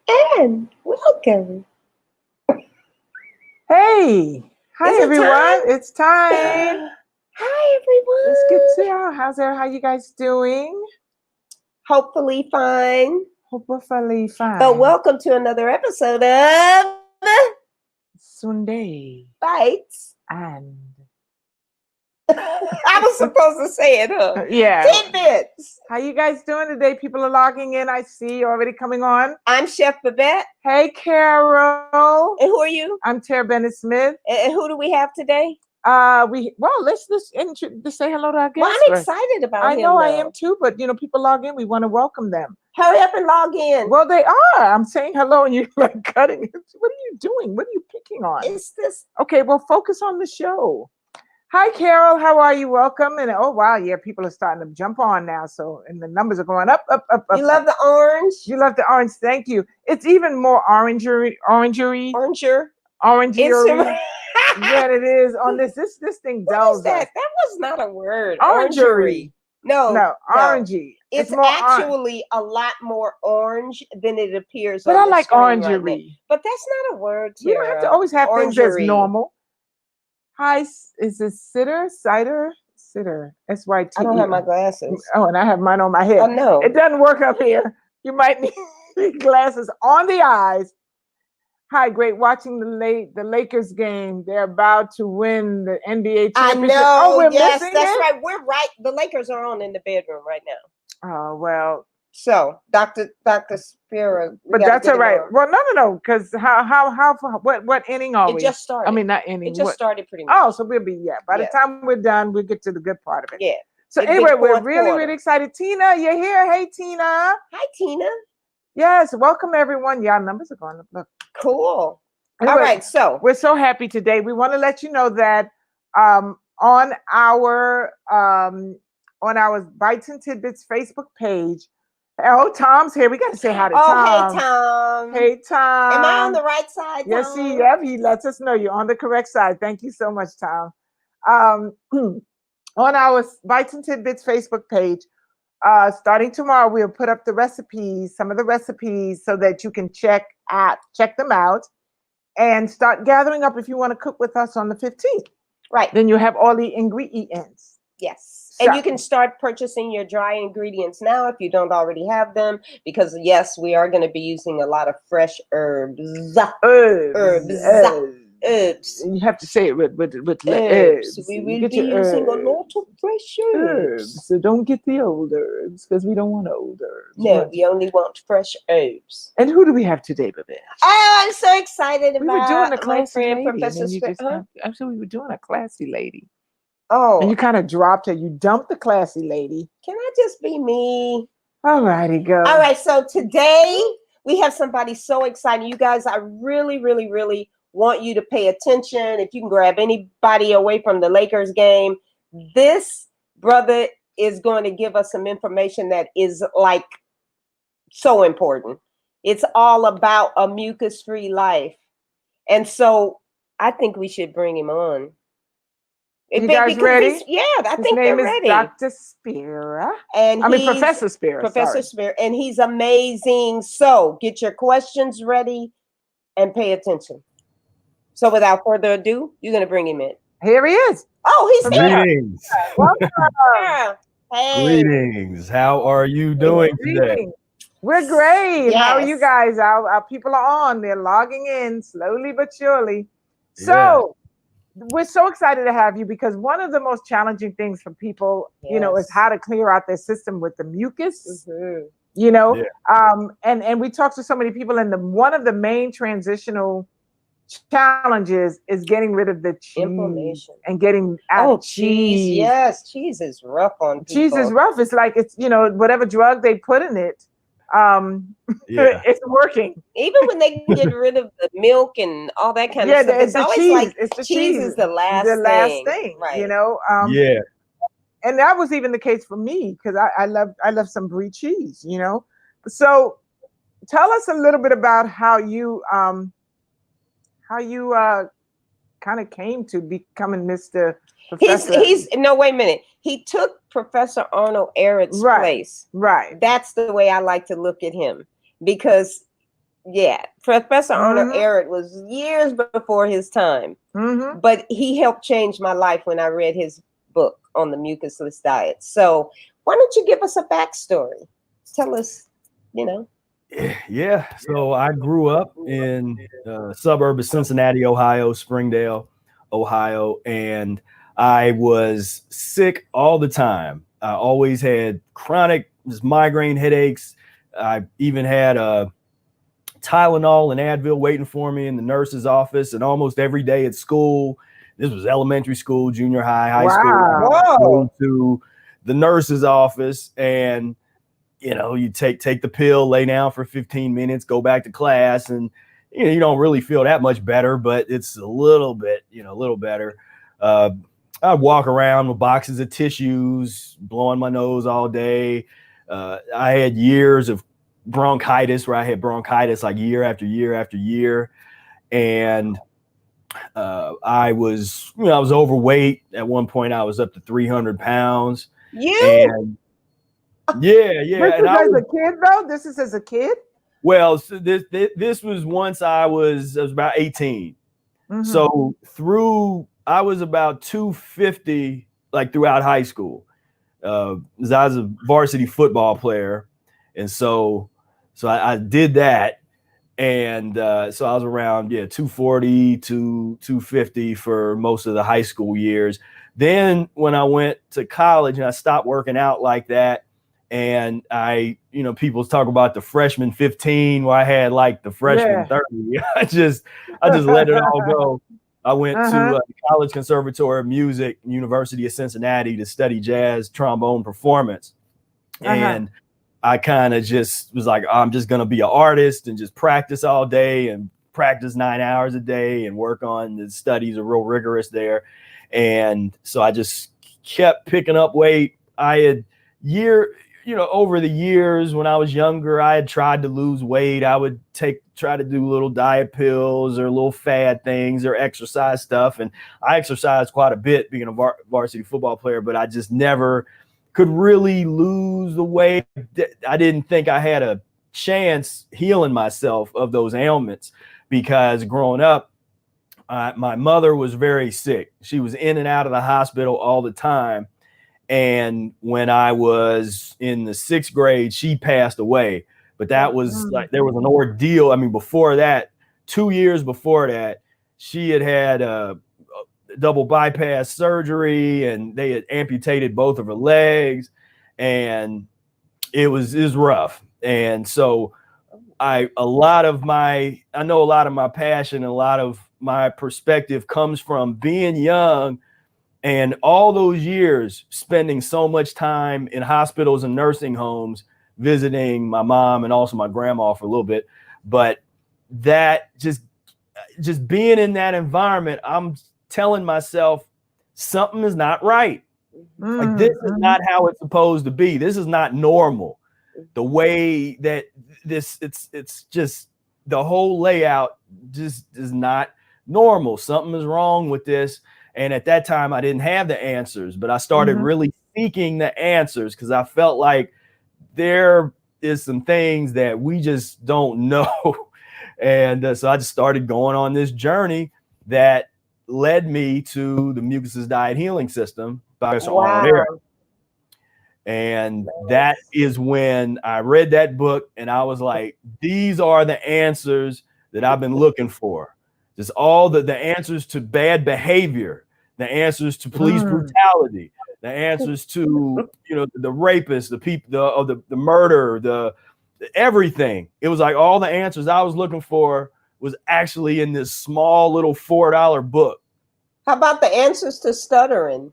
And welcome. Hey, hi Is it everyone. time? It's time. Hi everyone. Let's get to how you guys doing? Hopefully fine. Hopefully fine. But welcome to another episode of Sunday Bites. and I was supposed to say it, huh? yeah. Tidbits. How you guys doing today? People are logging in. I see you already coming on. I'm Chef Babette. Hey, Carol. And who are you? I'm Terrah Bennett-Smith. And who do we have today? Let's say hello to our guest. Well, I'm excited about him. I know I am too, but people log in. We want to welcome them. Hurry up and log in. Well, they are. I'm saying hello, and you're like cutting it. What are you doing? What are you picking on? It's this. Okay, well, focus on the show. Hi, Carol. How are you? Welcome. And oh wow, yeah, people are starting to jump on now. So and the numbers are going up. You love the orange. You love the orange. Thank you. It's even more orangery. Than it is on this. This thing What is dulls that? us. That was not a word. Orangery. No, orangey. It's actually a lot more orange than it appears. But on I the like screen orangery. Right, but that's not a word. You don't have to always have things as normal. Hi, is it cider? S-Y-T-E. I don't have my glasses. Oh, and I have mine on my head. Oh no, it doesn't work up here. You might need glasses on the eyes. Hi, great watching the Lakers game. They're about to win the NBA championship. I know. Oh, we're yes, missing that's it? right. We're right. The Lakers are on in the bedroom right now. Oh well. So, Dr. Spira. But that's all right. Well, no, because what inning are we? It just started. I mean, not inning. It just started pretty much. Oh, so we'll be By the time we're done, we'll get to the good part of it. Yeah. So anyway, we're really excited. Tina, you're here. Hey, Tina. Hi, Tina. Yes, welcome everyone. Y'all numbers are going up. Look. Cool. Anyway, all right, so we're so happy today. We want to let you know that on our Bites and Tidbits Facebook page. Oh, Tom's here. We got to say hi to Tom. Oh, hey, Tom. Hey, Tom. Am I on the right side, Tom? Yes, he lets us know you're on the correct side. Thank you so much, Tom. On our Bites and Tidbits Facebook page, starting tomorrow, we'll put up some of the recipes so that you can check them out and start gathering up if you want to cook with us on the 15th. Right. Then you have all the ingredients. Yes. And you can start purchasing your dry ingredients now if you don't already have them, because yes, we are going to be using a lot of fresh herbs. Herbs. You have to say it with herbs. We will be using a lot of fresh herbs. So don't get the old herbs because we don't want old herbs. No, we only want fresh herbs. And who do we have today, Babette? Oh, I'm so excited about we were doing a classy friend, lady. Professor Spira. Actually, we were doing a classy lady. Oh. And you kind of dropped her. You dumped the classy lady. Can I just be me? All righty, go. All right, so today we have somebody so exciting. You guys, I really, really, really want you to pay attention. If you can grab anybody away from the Lakers game, this brother is going to give us some information that is like so important. It's all about a mucus-free life. And so I think we should bring him on. You guys ready? I think they're ready. His name is Dr. Spira. Professor Spira. Professor Spira. And he's amazing. So get your questions ready and pay attention. So without further ado, you're going to bring him in. Here he is. Oh, he's here. Greetings. Welcome. Hey. Greetings. How are you doing today? We're great. Yes. How are you guys? Our people are on. They're logging in slowly but surely. So we're so excited to have you because one of the most challenging things for people, is how to clear out their system with the mucus. Mm-hmm. And we talk to so many people, and one of the main transitional challenges is getting rid of the cheese inflammation and getting out cheese. Yes, cheese is rough on people. Cheese is rough. It's like whatever drug they put in it. It's working. Even when they get rid of the milk and all that kind of stuff, it's always cheese. Like it's the cheese is the last thing, right? And that was even the case for me because I love some brie cheese, So tell us a little bit about how you kind of came to becoming Mr. Professor. Wait a minute. He took Professor Arnold Ehret's place. Right. That's the way I like to look at him because, Yeah, Professor Arnold Mhm. Ehret was years before his time, Mhm. but he helped change my life when I read his book on the mucusless diet. So why don't you give us a backstory? Tell us, you know. Yeah. So I grew up in a suburb of Cincinnati, Ohio, Springdale, Ohio, and I was sick all the time. I always had chronic just migraine headaches. I even had a Tylenol and Advil waiting for me in the nurse's office, and almost every day at school. This was elementary school, junior high, high school. I Wow. would Whoa. go to the nurse's office, and you take the pill, lay down for 15 minutes, go back to class, and you don't really feel that much better, but it's a little bit, a little better. Uh, I'd walk around with boxes of tissues, blowing my nose all day. I had years of bronchitis where I had bronchitis like year after year after year. And I was overweight. At one point I was up to 300 pounds. You? And yeah. This And is I as was, a kid, though? This is as a kid? well, so this was once I was about 18. Mhm. So I was about 250 like throughout high school. I was a varsity football player. And so I did that. And so I was around 240 to 250 for most of the high school years. Then when I went to college and I stopped working out like that, and people talk about the freshman 15 where I had like the freshman Yeah. 30. I just let it all go. I went Uh-huh. to College Conservatory of Music, University of Cincinnati, to study jazz trombone performance. Uh-huh. And I kind of just was like, I'm just going to be an artist and just practice all day and practice 9 hours a day and work on the studies are real rigorous there. And so I just kept picking up weight. I had over the years when I was younger, I had tried to lose weight. I would try to do little diet pills or little fad things or exercise stuff. And I exercised quite a bit being a varsity football player, but I just never could really lose the weight. I didn't think I had a chance healing myself of those ailments because growing up, my mother was very sick. She was in and out of the hospital all the time. And when I was in the 6th grade, she passed away. But that was like, there was an ordeal. I mean, before that, 2 years before that, she had a double bypass surgery and they had amputated both of her legs, and it was rough. And so I know a lot of my passion and a lot of my perspective comes from being young and all those years spending so much time in hospitals and nursing homes, visiting my mom and also my grandma for a little bit. But that just being in that environment, I'm telling myself something is not right. Like, this is not how it's supposed to be. This is not normal. The way that it's just the whole layout just is not normal. Something is wrong with this. And at that time, I didn't have the answers, but I started really seeking the answers because I felt like there is some things that we just don't know. And so I just started going on this journey that led me to the Mucus Diet Healing System by Professor Arnold Ehret. And that is when I read that book and I was like, these are the answers that I've been looking for. Just all the answers to bad behavior, the answers to police brutality, the answers to, the rapists, the people, the murder, the everything. It was like all the answers I was looking for was actually in this small little $4 book. How about the answers to stuttering,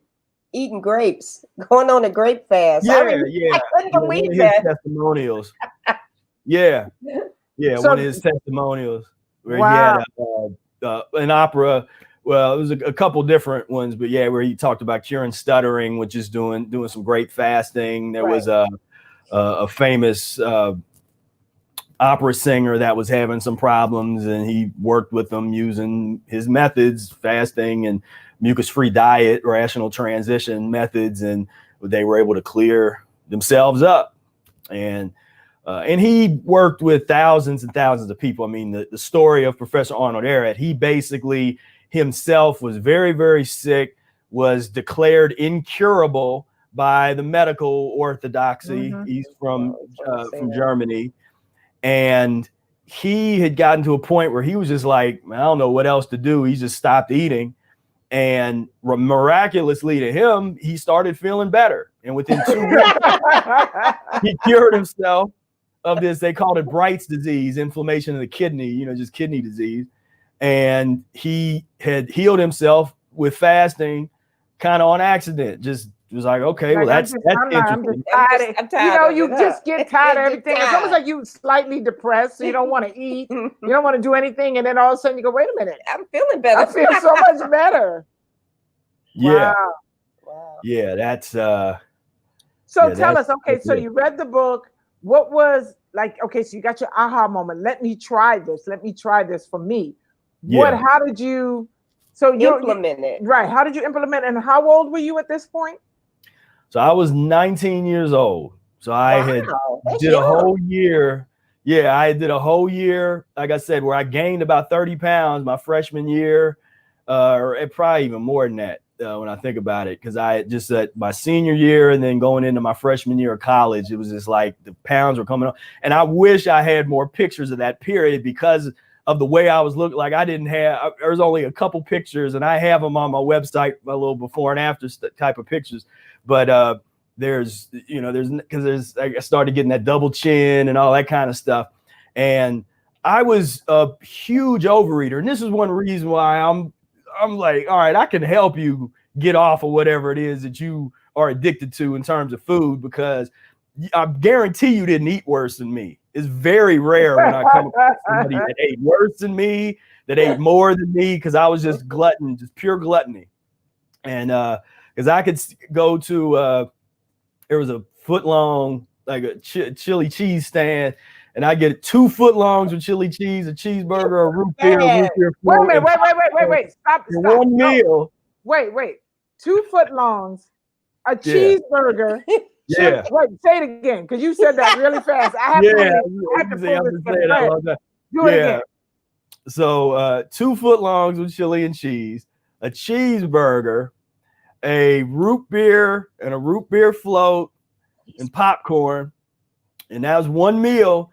eating grapes, going on a grape fast? Yeah. I couldn't believe his that. testimonials. Yeah. So, one of his testimonials where he had an opera. Well, it was a couple different ones, but where he talked about curing stuttering, which is doing some great fasting. There was a famous opera singer that was having some problems, and he worked with them using his methods, fasting and mucus-free diet, rational transition methods, and they were able to clear themselves up. And And he worked with thousands and thousands of people. I mean, the story of Professor Arnold Ehret, he basically himself was very, very sick, was declared incurable by the medical orthodoxy. He's from Germany. And he had gotten to a point where he was just like, I don't know what else to do. He just stopped eating. And miraculously to him, he started feeling better. And within 2 weeks, he cured himself of this. They called it Bright's disease, inflammation of the kidney, just kidney disease. And he had healed himself with fasting kind of on accident. Just was like, okay, well, that's interesting. I'm tired. You just get tired of everything. It's almost like you slightly depressed, so you don't want to eat. You don't want to do anything. And then all of a sudden you go, wait a minute. I'm feeling better. I feel so much better. Yeah. Wow. Yeah, that's so tell us, okay, so you read the book. What was like, okay, so you got your aha moment. Let me try this. Let me try this for me. Yeah. How did you implement it? Right. How did you implement it? And how old were you at this point? So I was 19 years old. So I did a whole year. Yeah, I did a whole year, like I said, where I gained about 30 pounds my freshman year, or probably even more than that when I think about it, because I just at my senior year and then going into my freshman year of college, it was just like the pounds were coming on. And I wish I had more pictures of that period because of the way I was looking. Like there's only a couple pictures, and I have them on my website, a little before and after type of pictures. But I started getting that double chin and all that kind of stuff. And I was a huge overeater. And this is one reason why I'm like, all right, I can help you get off of whatever it is that you are addicted to in terms of food, because I guarantee you didn't eat worse than me. It's very rare when I come across somebody that ate worse than me, that ate more than me, because I was just glutton, just pure gluttony. And because I could go to, there was a foot-long, like a chili cheese stand, and I get 2 foot-longs with chili cheese, a cheeseburger, a root beer, Wait a minute, wait. Stop. One meal. Wait. 2 foot-longs, a cheeseburger. Yeah. Wait, say it again, because you said that really fast. I have to do it again. So 2 foot-longs with chili and cheese, a cheeseburger, a root beer and a root beer float and popcorn. And that was one meal.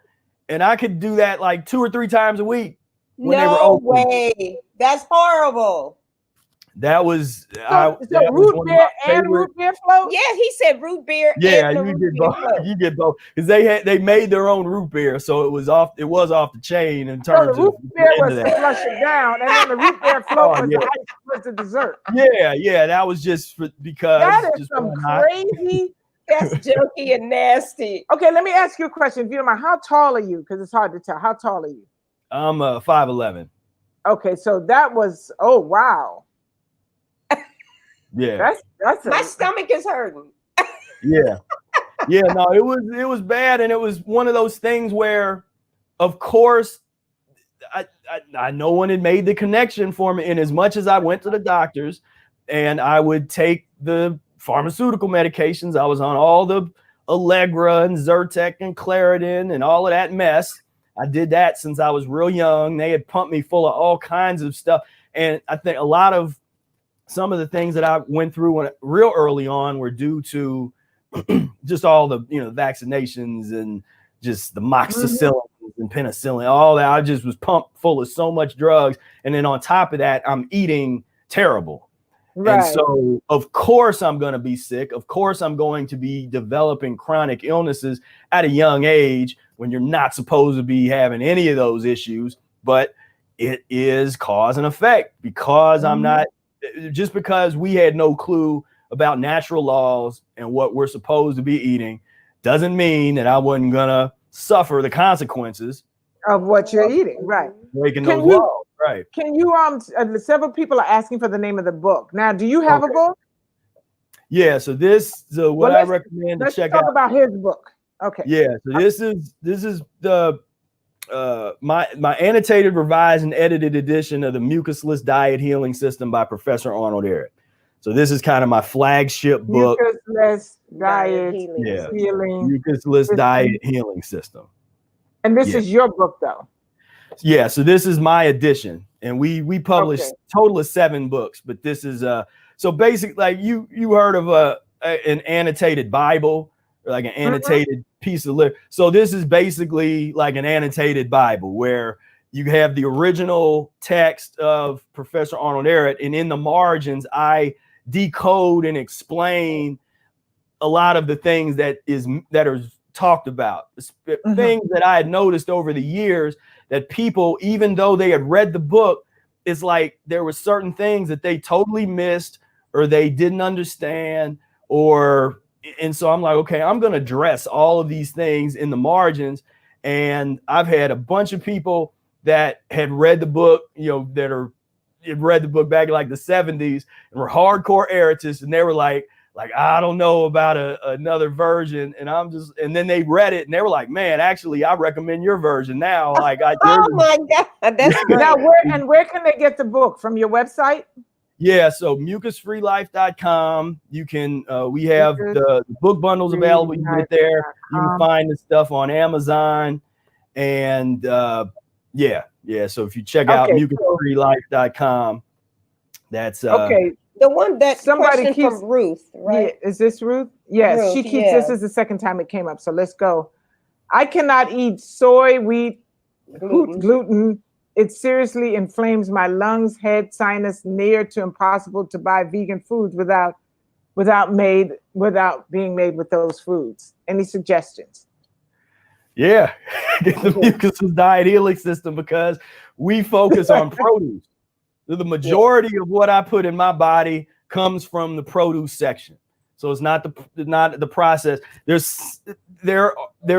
And I could do that like 2 or 3 times a week. No way. That's horrible. That was root beer and root beer float. Yeah, he said root beer. Yeah, you get both. You get both because they made their own root beer, so it was off the chain in terms the root of beer was to flush it down, and then the root beer float was the dessert. Yeah, that was just because that is some crazy. That's junky and nasty. Okay, let me ask you a question, if you don't mind. How tall are you? Because it's hard to tell. How tall are you? I'm 5'11". Okay, so that was wow. Yeah, that's my stomach is hurting. Yeah, no, it was bad, and it was one of those things where, of course, I no one had made the connection for me. And as much as I went to the doctors, and I would take the pharmaceutical medications, I was on all the Allegra and Zyrtec and Claritin and all of that mess. I did that since I was real young. They had pumped me full of all kinds of stuff, and I think a lot of some of the things that I went through real early on were due to just all the vaccinations and just the moxicillin and penicillin, all that. I just was pumped full of so much drugs, and then on top of that, I'm eating terrible. Right. And so, of course, I'm going to be sick. Of course, I'm going to be developing chronic illnesses at a young age when you're not supposed to be having any of those issues. But it is cause and effect, because I'm not. Just because we had no clue about natural laws and what we're supposed to be eating doesn't mean that I wasn't gonna suffer the consequences of what you're eating. Right. Breaking those laws. Right. Can you several people are asking for the name of the book. Now, do you have a book? Yeah, so I recommend to check out. Let's talk about his book. Okay. Yeah, so this is the my annotated, revised, and edited edition of the Mucusless Diet Healing System by Professor Arnold Ehret. So this is kind of my flagship book. Mucus-less diet Yeah. healing. Mucus-less diet healing system. And this is your book, though. Yeah, so this is my edition, and we published total of 7 books, but this is so basically, like you heard of an annotated Bible, or like an annotated piece of literature. So this is basically like an annotated Bible where you have the original text of Professor Arnold Ehret, and in the margins, I decode and explain a lot of the things that are talked about, things that I had noticed over the years that people, even though they had read the book, it's like there were certain things that they totally missed or they didn't understand, and so I'm like, okay, I'm going to address all of these things in the margins. And I've had a bunch of people that had read the book, that had read the book back in like the 70s and were hardcore Ehretists, and they were like, I don't know about another version, and then they read it and they were like, man, actually, I recommend your version now. Like, oh my God, that's great. Now, where can they get the book? From your website? Yeah, so mucus-freelife.com. You can we have the book bundles available. You can get there. You can find the stuff on Amazon, and so if you check out mucus-freelife.com, that's okay. The one that somebody question from Ruth, right? Yeah, is this Ruth? Yes, Ruth, she keeps. This is the second time it came up, so let's go. I cannot eat soy, wheat, gluten. It seriously inflames my lungs, head, sinus, near to impossible to buy vegan foods without being made with those foods. Any suggestions? Yeah, get the Mucus-free diet healing system, because we focus on produce. The majority of what I put in my body comes from the produce section. So it's not the process. There's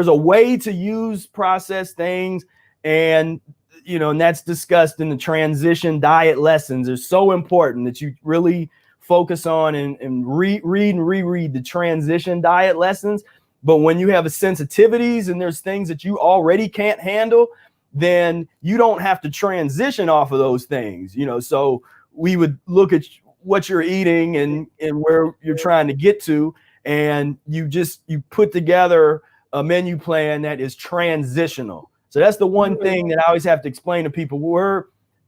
a way to use processed things, and that's discussed in the transition diet lessons. It's so important that you really focus on and read and reread the transition diet lessons. But when you have sensitivities and there's things that you already can't handle, then you don't have to transition off of those things, so we would look at what you're eating and where you're trying to get to, and you put together a menu plan that is transitional. So that's the one thing that I always have to explain to people.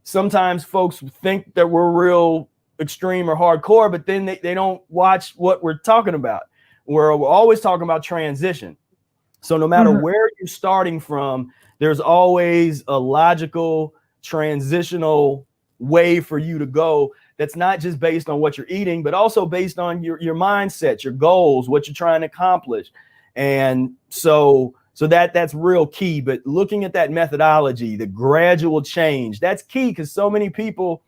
Sometimes folks think that we're real extreme or hardcore, but then they don't watch what we're talking about. We're always talking about transition. So no matter where you're starting from, there's always a logical transitional way for you to go that's not just based on what you're eating, but also based on your mindset, your goals, what you're trying to accomplish. And so that's real key. But looking at that methodology, the gradual change, that's key, because so many people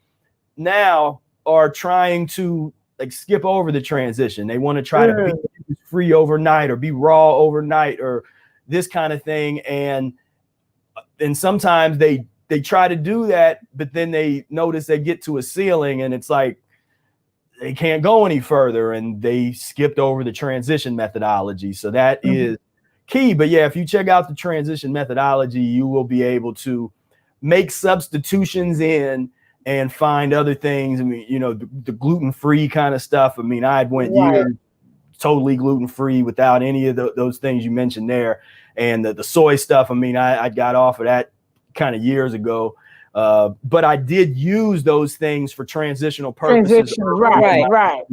now are trying to skip over the transition. They want to try to be free overnight or be raw overnight or this kind of thing. And sometimes they try to do that, but then they notice they get to a ceiling and it's like they can't go any further, and they skipped over the transition methodology. So that is key. But yeah, if you check out the transition methodology, you will be able to make substitutions in and find other things. I mean, the gluten-free kind of stuff. I mean, I went years totally gluten-free without any of those things you mentioned there. And the soy stuff, I mean, I got off of that kind of years ago. But I did use those things for transitional purposes. Right.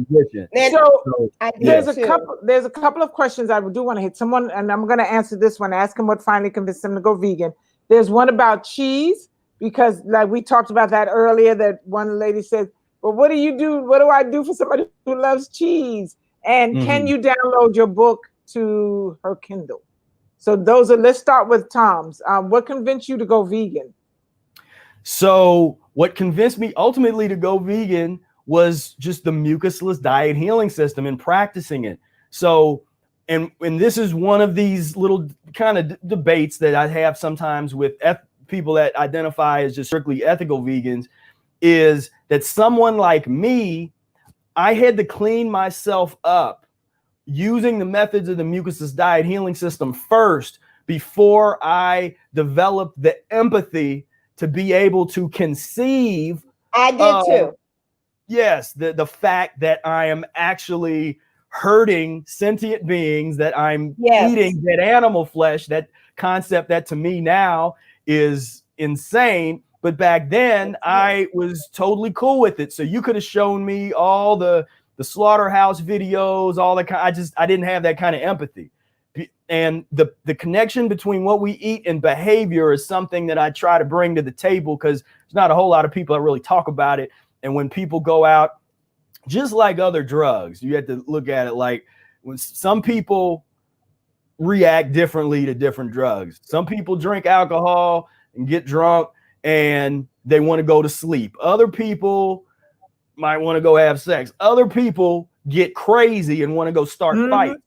So there's a couple of questions I do want to hit. Someone, and I'm going to answer this one, ask him what finally convinced him to go vegan. There's one about cheese, because like we talked about that earlier, that one lady said, well, what do you do? What do I do for somebody who loves cheese? And can you download your book to her Kindle? So let's start with Tom's. What convinced you to go vegan? So what convinced me ultimately to go vegan was just the mucusless diet healing system and practicing it. So, and this is one of these little kind of debates that I have sometimes with people that identify as just strictly ethical vegans, is that someone like me, I had to clean myself up using the methods of the mucusless diet healing system first before I developed the empathy to be able to conceive. I did too. yes, the fact that I am actually hurting sentient beings, that I'm eating dead animal flesh, that concept that to me now is insane. But back then I was totally cool with it. So you could have shown me all the slaughterhouse videos, all the I didn't have that kind of empathy. And the connection between what we eat and behavior is something that I try to bring to the table, because there's not a whole lot of people that really talk about it. And when people go out, just like other drugs, you have to look at it like when some people react differently to different drugs. Some people drink alcohol and get drunk and they want to go to sleep. Other people might want to go have sex. Other people get crazy and want to go start fights.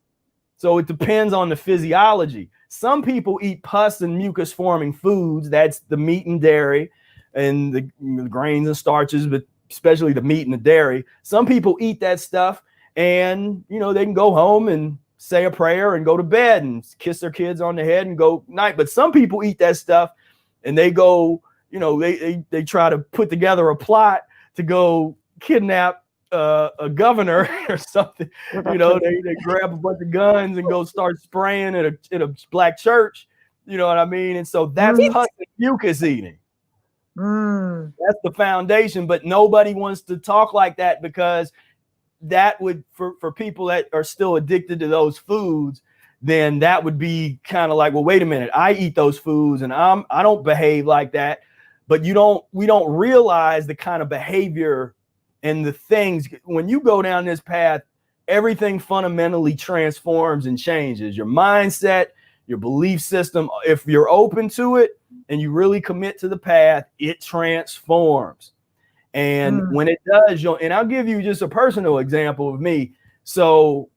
So it depends on the physiology. Some people eat pus and mucus forming foods. That's the meat and dairy and the grains and starches, but especially the meat and the dairy. Some people eat that stuff and, you know, they can go home and say a prayer and go to bed and kiss their kids on the head and go night. But some people eat that stuff and they go, you know, they try to put together a plot to go kidnap a governor or something. You know, they grab a bunch of guns and go start spraying in a black church. You know what I mean? And so that's pus and mucus eating. That's the foundation, but nobody wants to talk like that, because that would, for people that are still addicted to those foods, then that would be kind of like, well, wait a minute, I eat those foods and I don't behave like that. But we don't realize the kind of behavior and the things. When you go down this path, everything fundamentally transforms and changes. Your mindset, your belief system, if you're open to it and you really commit to the path, it transforms. And when it does, and I'll give you just a personal example of me. So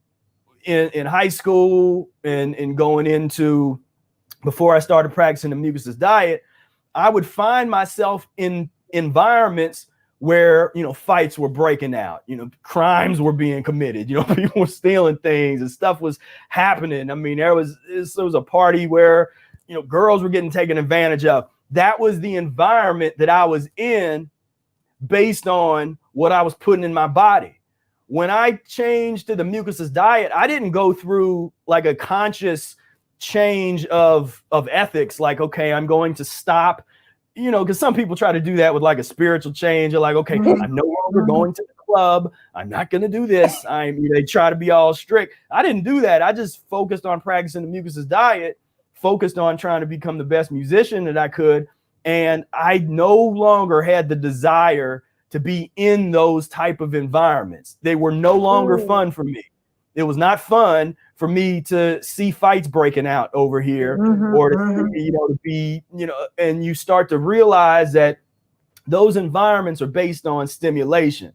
in high school and going into, before I started practicing the mucusless diet, I would find myself in environments where, you know, fights were breaking out, you know, crimes were being committed, you know, people were stealing things and stuff was happening. I mean, there was a party where, you know, girls were getting taken advantage of. That was the environment that I was in based on what I was putting in my body. When I changed to the mucusless diet, I didn't go through like a conscious change of ethics, like, okay, I'm going to stop, you know, because some people try to do that with like a spiritual change. They're like, okay, I'm no longer going to the club. I'm not going to do this. They try to be all strict. I didn't do that. I just focused on practicing the mucusless diet, focused on trying to become the best musician that I could. And I no longer had the desire to be in those type of environments. They were no longer fun for me. It was not fun for me to see fights breaking out over here, or to, you know, to be, you know, and you start to realize that those environments are based on stimulation.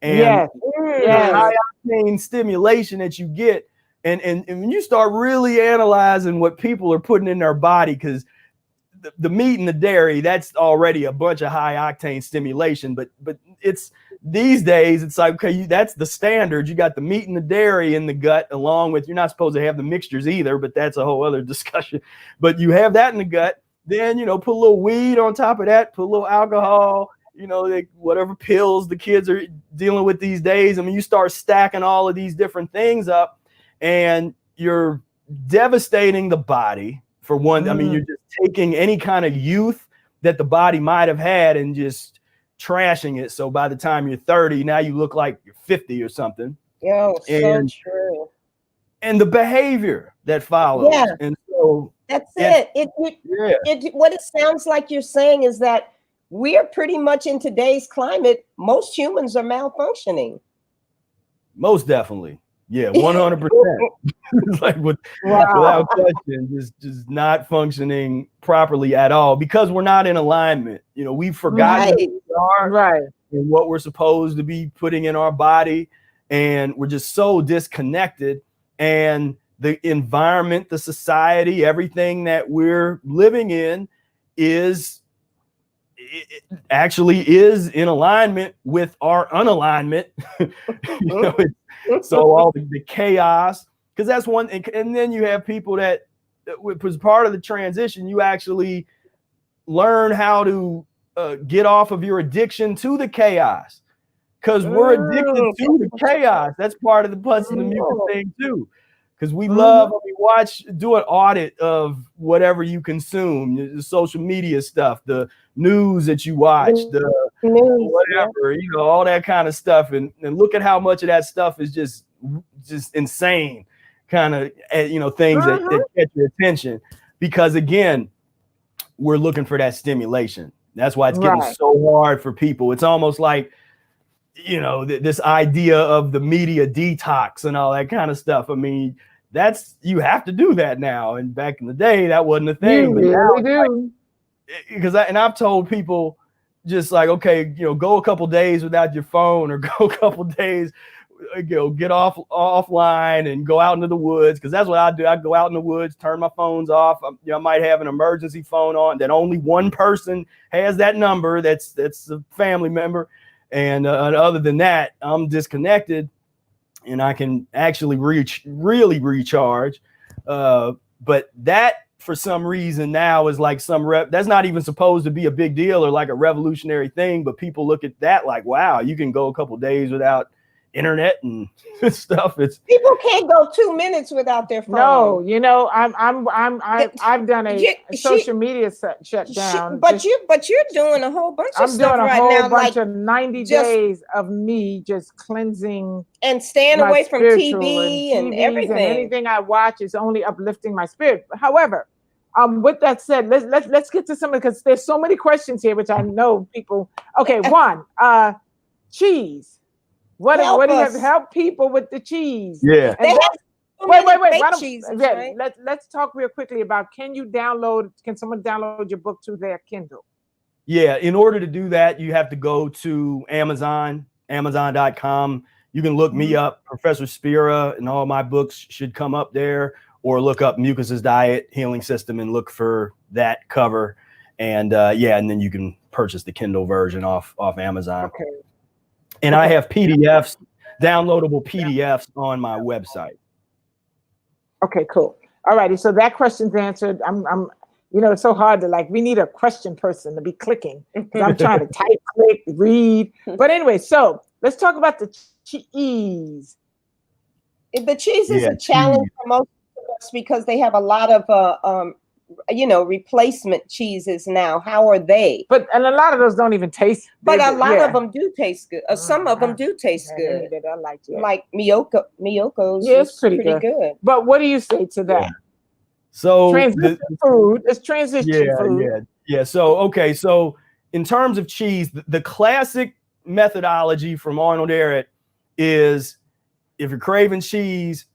And the high octane stimulation that you get, and when you start really analyzing what people are putting in their body, because the meat and the dairy, that's already a bunch of high octane stimulation, but it's these days it's like, okay, that's the standard. You got the meat and the dairy in the gut, along with, you're not supposed to have the mixtures either, but that's a whole other discussion. But you have that in the gut, then, you know, put a little weed on top of that, put a little alcohol, you know, whatever pills the kids are dealing with these days. I mean, you start stacking all of these different things up and you're devastating the body. For one, I mean, you're just taking any kind of youth that the body might have had and just trashing it. So by the time you're 30, now you look like you're 50 or something. Oh, so true. And the behavior that follows. Yeah. And so that's it. What it sounds like you're saying is that we're pretty much, in today's climate, most humans are malfunctioning. Most definitely. Yeah, 100%. Like without question, just not functioning properly at all, because we're not in alignment. You know, we've forgotten who we are and what we're supposed to be putting in our body, and we're just so disconnected. And the environment, the society, everything that we're living in actually is in alignment with our unalignment. You know, so all the chaos, because that's one thing. And then you have people that was part of the transition. You actually learn how to get off of your addiction to the chaos. because we're addicted to the chaos. That's part of the pus and the mucus thing too. Because we love, do an audit of whatever you consume, the social media stuff, the news that you watch, the whatever, all that kind of stuff. And look at how much of that stuff is just insane kind of, things that catch your attention. Because again, we're looking for that stimulation. That's why it's getting so hard for people. It's almost like, this idea of the media detox and all that kind of stuff. I mean, you have to do that now. And back in the day, that wasn't a thing. But now, because I've told people just like, okay, go a couple days without your phone, or go a couple days, get offline and go out into the woods. Because that's what I do. I go out in the woods, turn my phones off. I might have an emergency phone on that only one person has that number. That's a family member. And other than that, I'm disconnected, and I can actually really recharge. But that, for some reason, now is like that's not even supposed to be a big deal or like a revolutionary thing. But people look at that like, wow, you can go a couple days without internet and stuff. People can't go 2 minutes without their phone. No, I've done a social media shutdown. But you're doing a whole bunch of stuff right now. I'm doing a whole bunch of 90 days of me just cleansing and staying away from TV and everything. And anything I watch is only uplifting my spirit. However, with that said, let's get to some, because there's so many questions here, which I know people. Okay, one, cheese. What do you have to help people with the cheese? Yeah. Wait. Let's talk real quickly about, can someone download your book to their Kindle? Yeah. In order to do that, you have to go to amazon.com. You can look me up, Professor Spira, and all my books should come up there, or look up Mucus's Diet Healing System and look for that cover. And and then you can purchase the Kindle version off Amazon. Okay. And I have PDFs, downloadable PDFs on my website. Okay, cool. All righty. So that question's answered. I'm it's so hard to we need a question person to be clicking. I'm trying to type, click, read. But anyway, so let's talk about the cheese. The cheese is a challenge for most of us because they have a lot of replacement cheeses now. How are they? And a lot of those don't even taste. But a lot of them do taste good. Some of them do taste good. I like it. Like Miyoko's. Yeah, it's pretty good. But what do you say to that? Yeah. So transition food. It's transition food. Yeah. So in terms of cheese, the classic methodology from Arnold Ehret is, if you're craving cheese,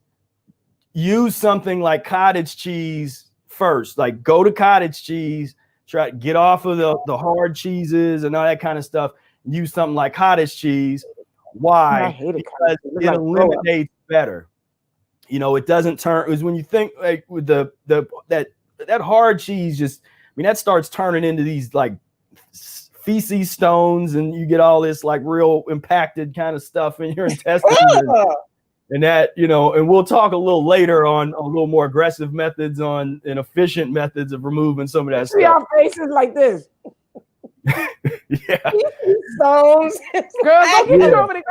use something like cottage cheese first. Like, go to cottage cheese, try to get off of the hard cheeses and all that kind of stuff. Use something like cottage cheese. Why? Because it eliminates better. It doesn't turn. Is when you think like with that hard cheese, that starts turning into these like feces stones, and you get all this like real impacted kind of stuff in your intestines. And that, and we'll talk a little later on a little more aggressive methods and efficient methods of removing some of that stuff. See our faces like this. Yeah. Stones. Girl, go get over there.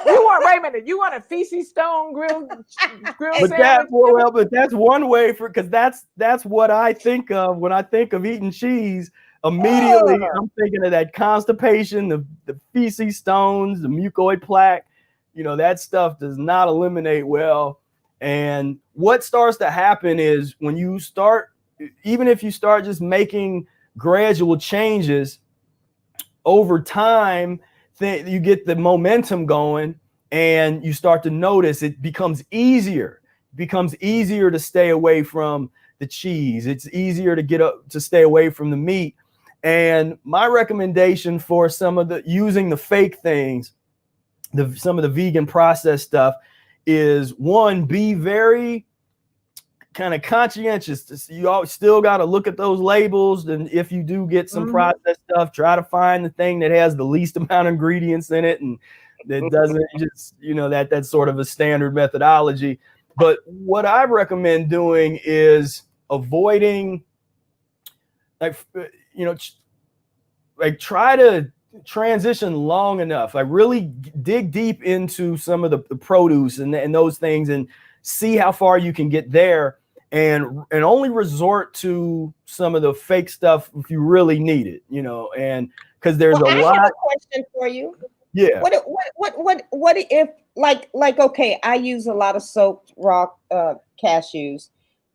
Wait a minute. You want a feces stone grilled sandwich? But that's one way because that's what I think of when I think of eating cheese. Immediately, I'm thinking of that constipation, the feces stones, the mucoid plaque. That stuff does not eliminate well. And what starts to happen is when you start, even if you start just making gradual changes over time, you get the momentum going and you start to notice it becomes easier. It becomes easier to stay away from the cheese. It's easier to stay away from the meat. And my recommendation for using the fake things, some of the vegan processed stuff, is one, be very kind of conscientious. You still got to look at those labels, and if you do get some processed stuff, try to find the thing that has the least amount of ingredients in it, and that doesn't just that's sort of a standard methodology. But what I recommend doing is avoiding try to transition long enough, like really dig deep into some of the produce and those things and see how far you can get there, and only resort to some of the fake stuff if you really need it, you know, and because there's a lot. I have a question for you. Yeah. What if like okay, I use a lot of soaked raw cashews.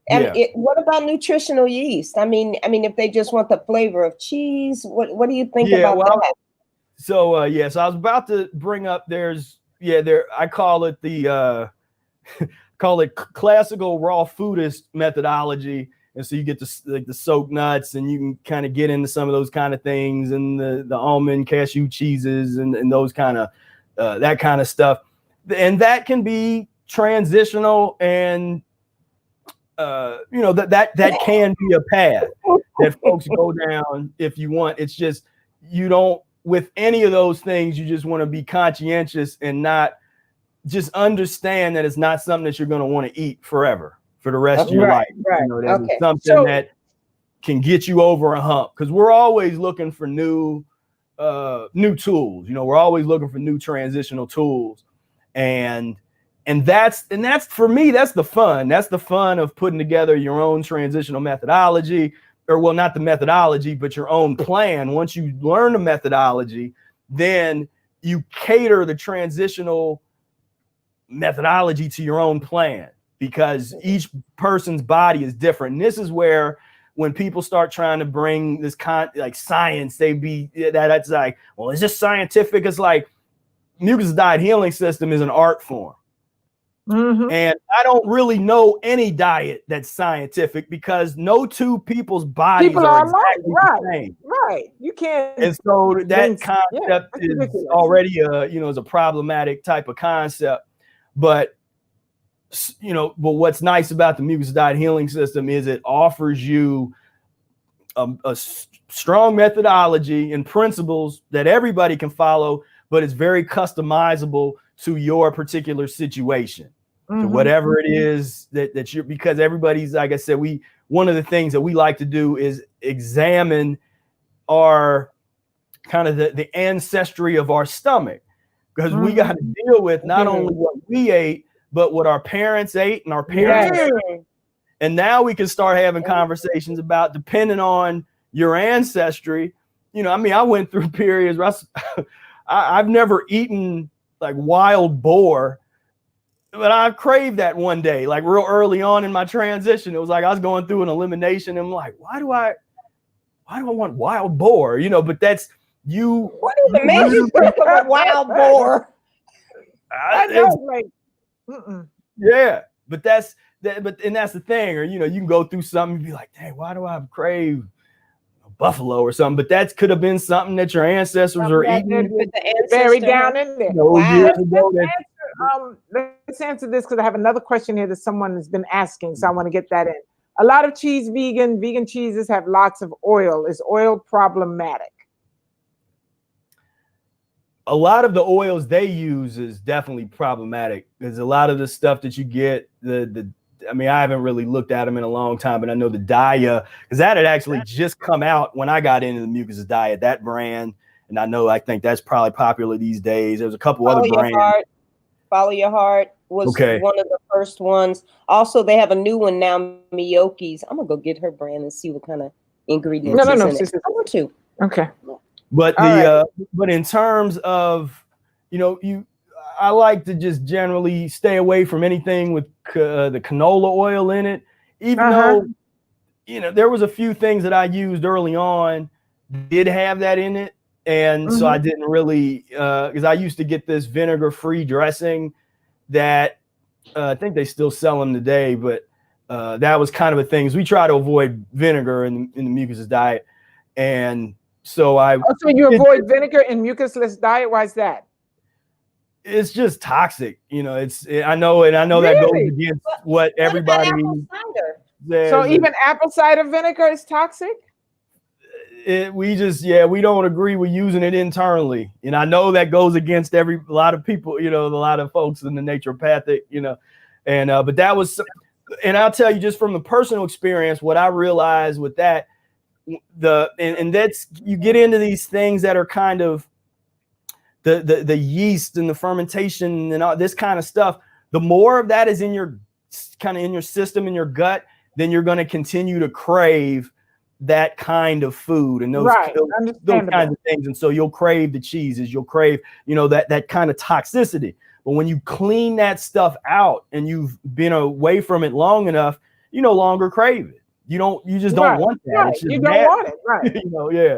And Yeah. what about nutritional yeast? I mean, if they just want the flavor of cheese, what do you think about that? So so I was about to bring up I call it the classical raw foodist methodology. And so you get the soaked nuts, and you can kind of get into some of those kind of things, and the almond cashew cheeses and those kind of that kind of stuff. And that can be transitional, and you know, that can be a path that folks go down if you want. It's just, you don't, with any of those things, you just want to be conscientious and not just understand that it's not something that you're going to want to eat forever for the rest of your life. Right. You know, that is something that can get you over a hump, because we're always looking for new tools. You know, we're always looking for new transitional tools, and that's for me, that's the fun. That's the fun of putting together your own transitional methodology, or well, not the methodology, but your own plan. Once you learn the methodology, then you cater the transitional methodology to your own plan, because each person's body is different. And this is where, when people start trying to bring this like science, that's like, well, is this scientific? It's like, mucus diet healing system is an art form. Mm-hmm. And I don't really know any diet that's scientific, because no two people's bodies are exactly the same. Right. You can't. And so that concept is already is a problematic type of concept. But what's nice about the mucus diet healing system is it offers you a strong methodology and principles that everybody can follow, but it's very customizable to your particular situation. Mm-hmm. To whatever it is that you're, because everybody's, like I said, one of the things that we like to do is examine our kind of the ancestry of our stomach, because we got to deal with not only what we ate, but what our parents ate and our parents ate. And now we can start having conversations about, depending on your ancestry, I went through periods where I've never eaten like wild boar, but I craved that one day, like real early on in my transition. It was like I was going through an elimination, and I'm like, why do I want wild boar? But that's you. What is the measure of a wild boar? Yeah, but that's the thing. Or you can go through something and be like, dang, why do I crave a buffalo or something? But that could have been something that your ancestors are eating buried down in there. Years ago. Let's answer this, because I have another question here that someone has been asking, so I want to get that in. A lot of vegan cheeses have lots of oil. Is oil problematic? A lot of the oils they use is definitely problematic, because a lot of the stuff that you get, I haven't really looked at them in a long time, but I know the Dia, because that had actually just come out when I got into the mucus diet, that brand. And I think that's probably popular these days. There's a couple other brands. Follow Your Heart was one of the first ones. Also, they have a new one now, Miyoki's. I'm gonna go get her brand and see what kind of ingredients. No. I want to. Okay. But but in terms of, I like to just generally stay away from anything with the canola oil in it, even though, there was a few things that I used early on did have that in it. And so I didn't really, because I used to get this vinegar-free dressing that I think they still sell them today, but that was kind of a thing. We try to avoid vinegar in the mucus diet. And so so you avoid vinegar in mucusless diet? Why is that? It's just toxic. I know that goes against what everybody says. So even apple cider vinegar is toxic? We don't agree with using it internally. And I know that goes against a lot of people, a lot of folks in the naturopathic, but that was, and I'll tell you just from the personal experience, what I realized with that, and that's, you get into these things that are kind of the yeast and the fermentation and all this kind of stuff, the more of that is in your system, in your gut, then you're going to continue to crave that kind of food and those kinds of things. And so you'll crave the cheeses, you'll crave, that kind of toxicity. But when you clean that stuff out and you've been away from it long enough, you no longer crave it. You just don't want that. Right. You don't want it, right? Yeah.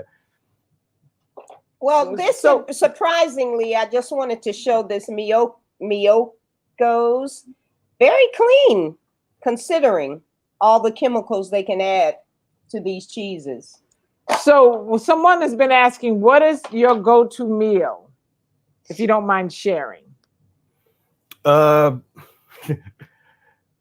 Well, this surprisingly, I just wanted to show this Miyoko's very clean, considering all the chemicals they can add to these cheeses. So someone has been asking, what is your go-to meal? If you don't mind sharing.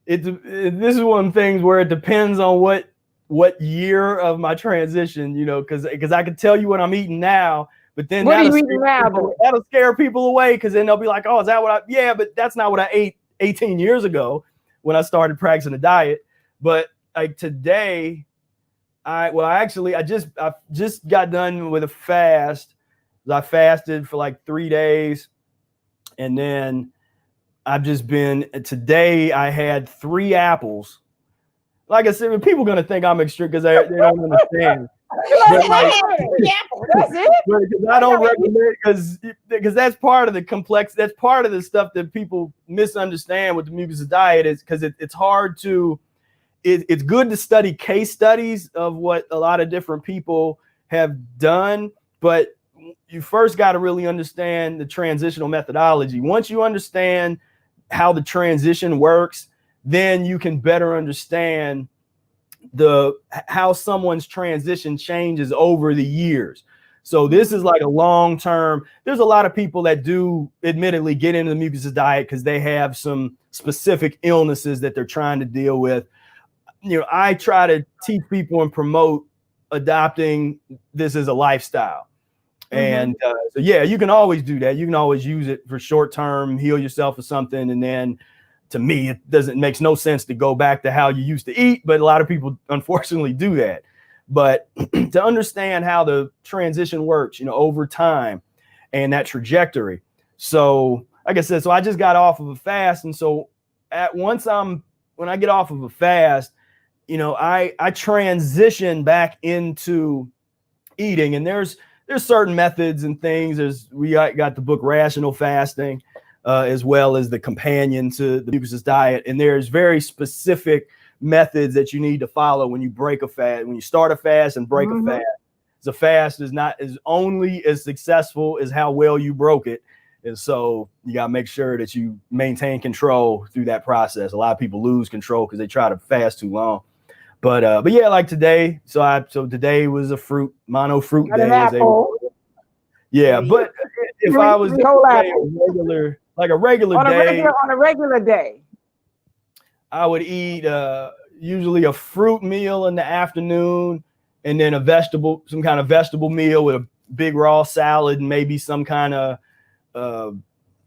This is one of the things where it depends on what year of my transition, because I can tell you what I'm eating now, but then that'll scare people away, because then they'll be like, oh, is that what yeah, but that's not what I ate 18 years ago when I started practicing a diet. But like today, I just got done with a fast. I fasted for like 3 days, and then today I had 3 apples. Like I said, people are going to think I'm extreme because they don't understand. That's it. Because I don't recommend, because that's part of the complex. That's part of the stuff that people misunderstand with the mucus diet, is because it's hard to. It's good to study case studies of what a lot of different people have done, but you first got to really understand the transitional methodology. Once you understand how the transition works, then you can better understand how someone's transition changes over the years. So this is like a long-term. There's a lot of people that do admittedly get into the mucus diet because they have some specific illnesses that they're trying to deal with. I try to teach people and promote adopting this as a lifestyle. And so, yeah, you can always do that. You can always use it for short term, heal yourself or something. And then to me, it makes no sense to go back to how you used to eat. But a lot of people, unfortunately, do that. But to understand how the transition works, over time and that trajectory. So, like I said, I just got off of a fast. And so when I get off of a fast, I transition back into eating. And there's certain methods and things. We got the book Rational Fasting, as well as the companion to the mucus diet. And there's very specific methods that you need to follow when you break a fast, when you start a fast and break a fast. The fast is only as successful as how well you broke it. And so you got to make sure that you maintain control through that process. A lot of people lose control because they try to fast too long. But yeah, like today. So today was a mono fruit day. Yeah, but if I was a regular day, on a regular day, I would eat usually a fruit meal in the afternoon, and then some kind of vegetable meal with a big raw salad and maybe some kind of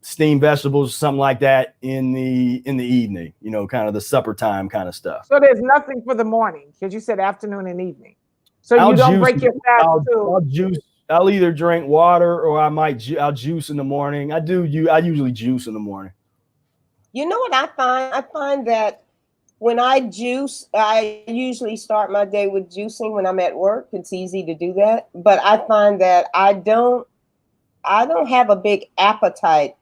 steamed vegetables, something like that in the evening, kind of the supper time kind of stuff. So there's nothing for the morning, because you said afternoon and evening. So you don't break your fast. I'll either drink water or I'll juice in the morning. I usually juice in the morning. You know what I find? I find that when I juice, I usually start my day with juicing when I'm at work. It's easy to do that. But I find that I don't have a big appetite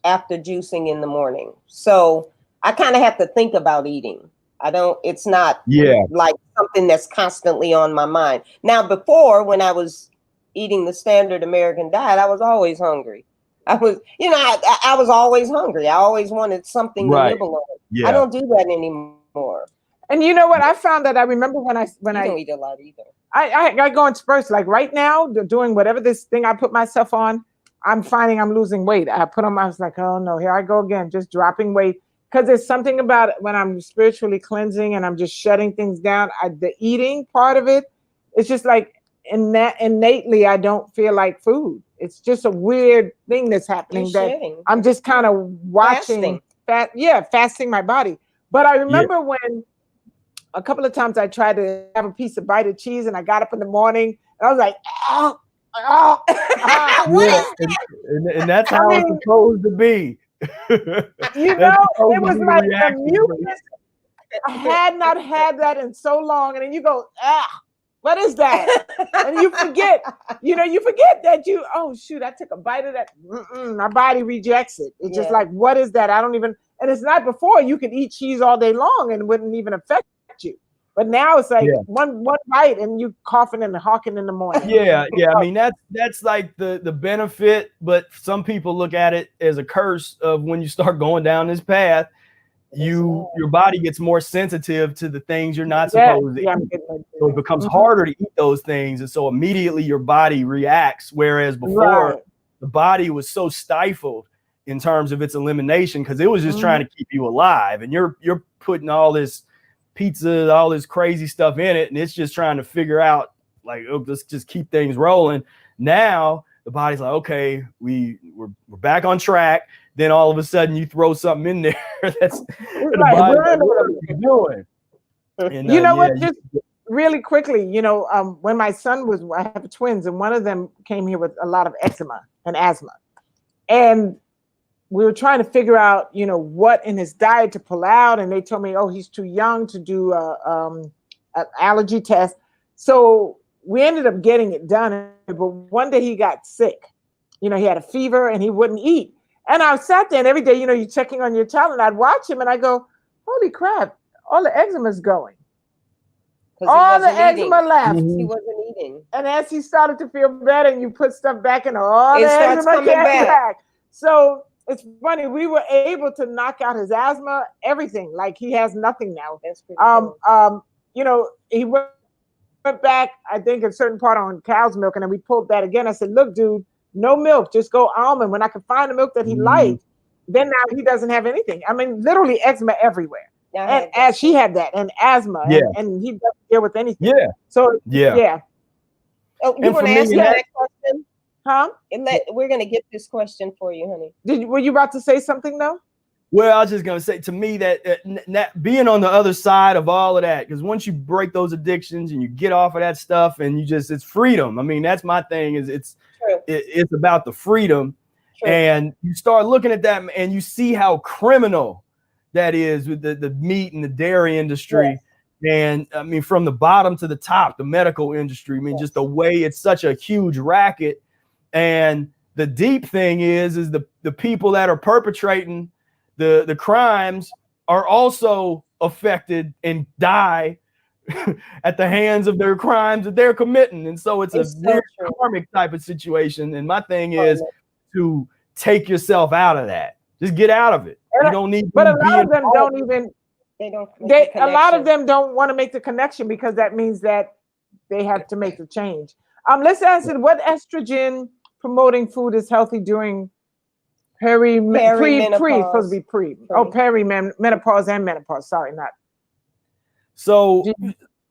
after juicing in the morning. So I kind of have to think about eating. It's not like something that's constantly on my mind. Now, before, when I was eating the standard American diet, I was always hungry. I was always hungry. I always wanted something to nibble on. Yeah. I don't do that anymore. And you know what? I found that I remember when I don't eat a lot either. I go in spurts. Like right now, doing whatever this thing I put myself on, I'm finding I'm losing weight. I was like, oh no, here I go again, just dropping weight. Because there's something about when I'm spiritually cleansing and I'm just shutting things down. The eating part of it, it's just like innately, I don't feel like food. It's just a weird thing that's happening I'm just kind of watching, fasting my body. But I remember when a couple of times I tried to have a bite of cheese and I got up in the morning and I was like, What Yeah, is and that's I how it's mean, supposed to be. you That's know, supposed it to was be the like the reaction. mucus. I had not had that in so long, and then you go, what is that? And you forget, you forget that oh shoot, I took a bite of that. My body rejects it. It's just like, what is that? I don't even, and it's not before you could eat cheese all day long and it wouldn't even affect you. But now it's like one bite and you coughing and hawking in the morning. Yeah. I mean, that's like the benefit, but some people look at it as a curse of when you start going down this path. Your body gets more sensitive to the things you're not supposed to eat. So it becomes harder to eat those things. And so immediately your body reacts. Whereas before the body was so stifled in terms of its elimination because it was just trying to keep you alive. And you're putting all this pizza, all this crazy stuff in it. And it's just trying to figure out like, oh, let's just keep things rolling. Now the body's like, okay, we're back on track. Then all of a sudden you throw something in there that's the body like, what are you doing? And, you know what? Just really quickly, when my son I have twins, and one of them came here with a lot of eczema and asthma, and we were trying to figure out, what in his diet to pull out, and they told me, oh, he's too young to do an allergy test. So we ended up getting it done, but one day he got sick. He had a fever and he wouldn't eat. And I sat there and every day, you're checking on your child, and I'd watch him and I go, holy crap, all the eczema's going. All the eczema left. He wasn't eating. And as he started to feel better and you put stuff back in, all it the starts eczema coming came back. So it's funny, we were able to knock out his asthma, everything. Like he has nothing now. That's pretty cool. He went back, I think, a certain part on cow's milk, and then we pulled that again. I said, look, dude, no milk, just go almond. When I could find the milk that he liked, then now he doesn't have anything. I mean, literally eczema everywhere. And as she had that, and asthma, and he doesn't deal with anything. Yeah. So Oh, you want to ask me that question? Huh? We're going to get this question for you, honey. Were you about to say something though? Well, I was just going to say, to me, that being on the other side of all of that, because once you break those addictions and you get off of that stuff and it's freedom. I mean, that's my thing is it's about the freedom. True. And you start looking at that and you see how criminal that is with the meat and the dairy industry. Yes. And I mean, from the bottom to the top, the medical industry, I mean, just the way it's such a huge racket. And the deep thing is the people that are perpetrating the crimes are also affected and die at the hands of their crimes that they're committing. And so it's a weird karmic type of situation. And my thing is to take yourself out of that. Just get out of it. You don't need. But a lot of them don't even. A lot of them don't want to make the connection because that means that they have to make the change. Let's answer what estrogen promoting food is healthy during supposed to be pre. Oh, perimenopause and menopause. Sorry, not. So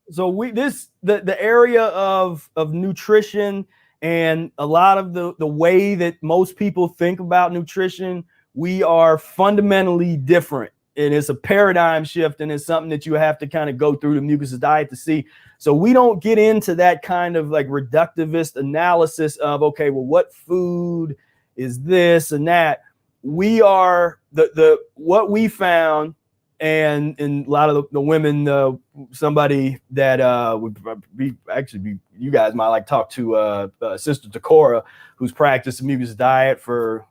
the area of nutrition and a lot of the way that most people think about nutrition, we are fundamentally different. And it's a paradigm shift, and it's something that you have to kind of go through the mucus diet to see. So we don't get into that kind of like reductivist analysis of, okay, well, what food is this and that. We are what we found, and a lot of the women, somebody that would be you guys might like talk to Sister Terrah, who's practiced the mucus diet for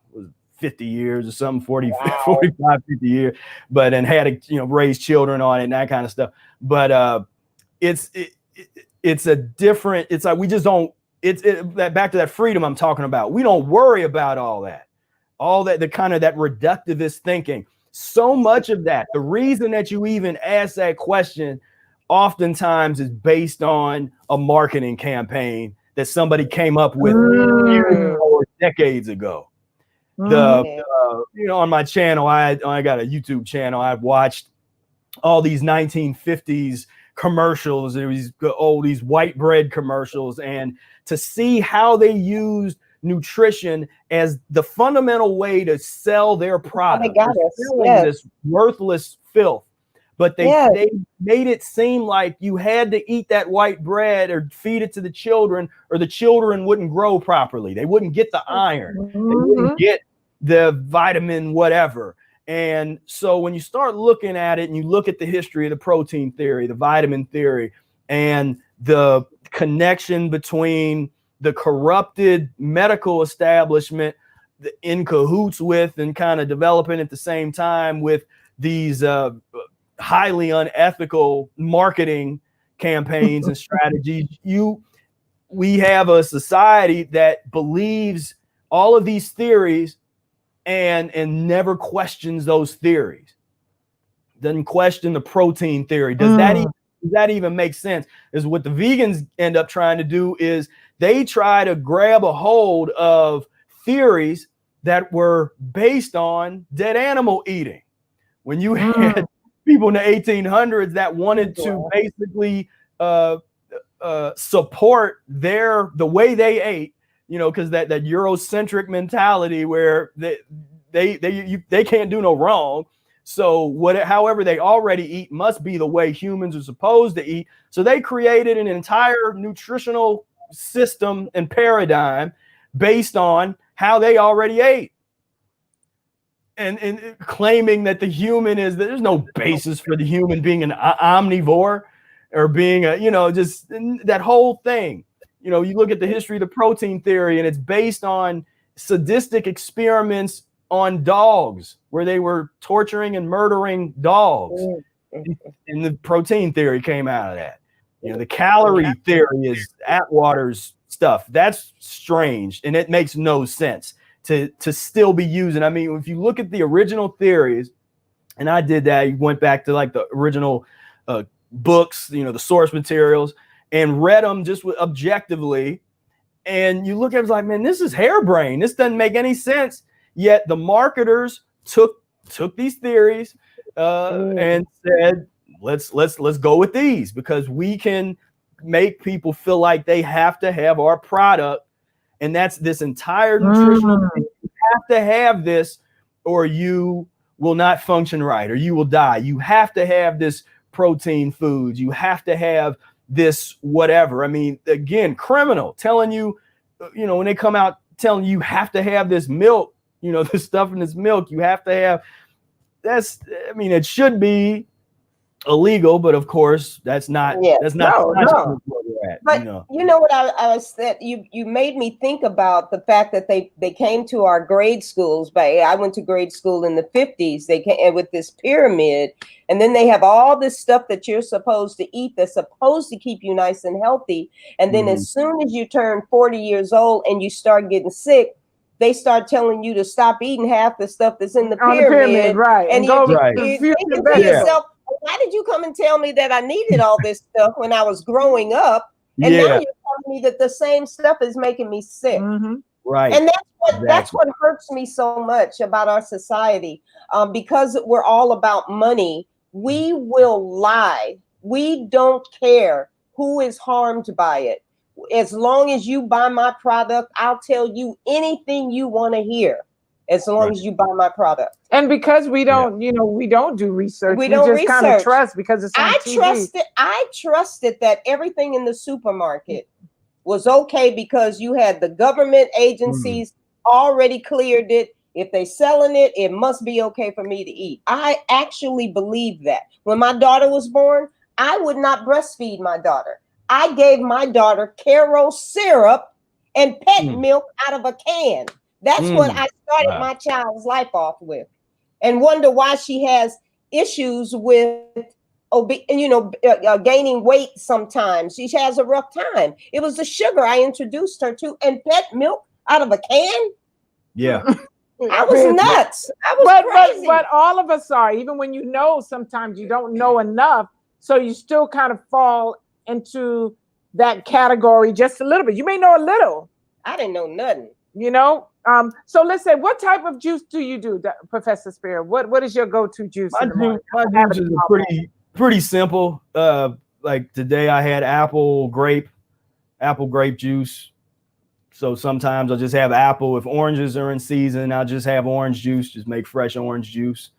50 years or something, 45, 50 years, and had raised children on it and that kind of stuff. But it's a different, it's like we just don't, back to that freedom I'm talking about. We don't worry about all that, the kind of that reductivist thinking. So much of that, the reason that you even ask that question oftentimes is based on a marketing campaign that somebody came up with years or decades ago. On my channel, I got a YouTube channel. I've watched all these 1950s commercials. There was these white bread commercials, and to see how they used nutrition as the fundamental way to sell their product. This worthless filth. but they made it seem like you had to eat that white bread or feed it to the children, or the children wouldn't grow properly. They wouldn't get the iron. They wouldn't get the vitamin whatever. And so when you start looking at it and you look at the history of the protein theory, the vitamin theory, and the connection between the corrupted medical establishment in cahoots with and kind of developing at the same time with these highly unethical marketing campaigns and strategies, we have a society that believes all of these theories and never questions those theories. Doesn't question the protein theory. Does that even make sense? Is what the vegans end up trying to do is they try to grab a hold of theories that were based on dead animal eating. When you had people in the 1800s that wanted to basically support the way they ate, because that Eurocentric mentality where they can't do no wrong. So however they already eat must be the way humans are supposed to eat. So they created an entire nutritional system and paradigm based on how they already ate. And claiming that the human there's no basis for the human being an omnivore or being just that whole thing. You look at the history of the protein theory, and it's based on sadistic experiments on dogs where they were torturing and murdering dogs. And the protein theory came out of that. The calorie theory is Atwater's stuff. That's strange, and it makes no sense to still be using. I mean, if you look at the original theories, and I did that, you went back to like the original books, the source materials, and read them just objectively, and you look at it, it's like, man, this is harebrained. This doesn't make any sense. Yet the marketers took these theories and said, let's go with these because we can make people feel like they have to have our product. And that's this entire nutritional thing. You have to have this or you will not function right, or you will die. You have to have this protein food. You have to have this whatever. I mean, again, criminal telling you, when they come out telling you have to have this milk, this stuff in this milk, you have to have. It should be illegal, but of course that's not. Yeah. That's not. No. But you know what I was said. You made me think about the fact that they came to our grade schools. I went to grade school in the 50s. They came with this pyramid, and then they have all this stuff that you're supposed to eat that's supposed to keep you nice and healthy. And then as soon as you turn 40 years old and you start getting sick, they start telling you to stop eating half the stuff that's in the pyramid, right? And you're thinking to yourself, why did you come and tell me that I needed all this stuff when I was growing up? And now you're telling me that the same stuff is making me sick. Right. And that's what hurts me so much about our society. Because we're all about money, we will lie. We don't care who is harmed by it. As long as you buy my product, I'll tell you anything you want to hear. As long as you buy my product. And because we don't, we don't do research. We just kind of trust because it's on TV. I trusted that everything in the supermarket was okay because you had the government agencies already cleared it. If they selling it, it must be okay for me to eat. I actually believed that. When my daughter was born, I would not breastfeed my daughter. I gave my daughter Caro syrup and pet milk out of a can. That's what I started my child's life off with, and wonder why she has issues with, gaining weight. Sometimes she has a rough time. It was the sugar I introduced her to, and pet milk out of a can. Yeah, I was nuts. I was crazy. But all of us are. Even when sometimes you don't know enough, so you still kind of fall into that category just a little bit. You may know a little. I didn't know nothing. So let's say, what type of juice do you do, Professor Spira? What is your go-to juice? My juices are pretty simple. Like today I had apple grape juice. So sometimes I'll just have apple. If oranges are in season, I'll just have orange juice, just make fresh orange juice.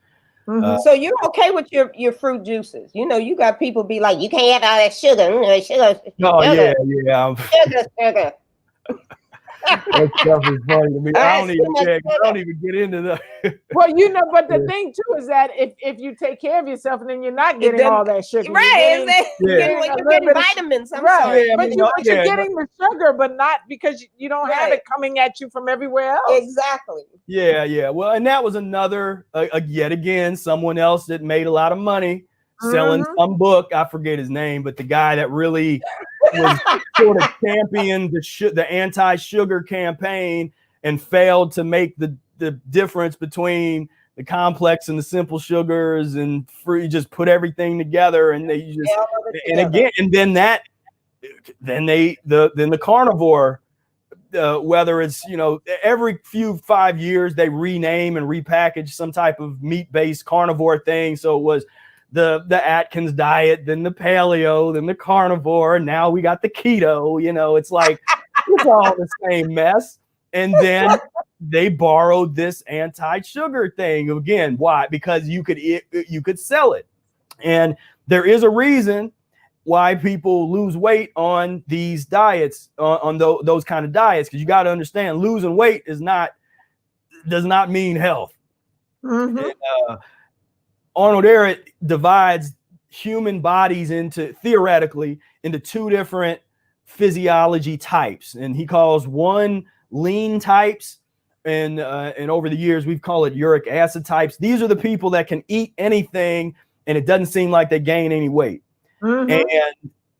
So you're okay with your fruit juices? You know, you got people be like, you can't have all that sugar. Sugar. Oh sugar, yeah. sugar. That stuff is funny to me. I That's don't even get into the. Well, you know, but the thing too is that if you take care of yourself, and then you're not getting all that sugar, right? you're Getting vitamins. I'm right, sorry, but you're getting the sugar, but not because you don't have it coming at you from everywhere else. Exactly. Yeah. Well, and that was another, yet again, someone else that made a lot of money selling some book. I forget his name, but the guy that really was sort of championed the anti-sugar campaign and failed to make the difference between the complex and the simple sugars and free, just put everything together, and they just then the carnivore, whether it's, you know, every 5 years they rename and repackage some type of meat-based carnivore thing. So it was the Atkins diet, then the paleo, then the carnivore, and now we got the keto. You know, it's like it's all the same mess. And then they borrowed this anti-sugar thing again. Why? Because you could sell it, and there is a reason why people lose weight on these diets, on those kind of diets, because you got to understand, losing weight does not mean health. And, Arnold Ehret divides human bodies theoretically into two different physiology types, and he calls one lean types, and over the years we've called it uric acid types. These are the people that can eat anything and it doesn't seem like they gain any weight. And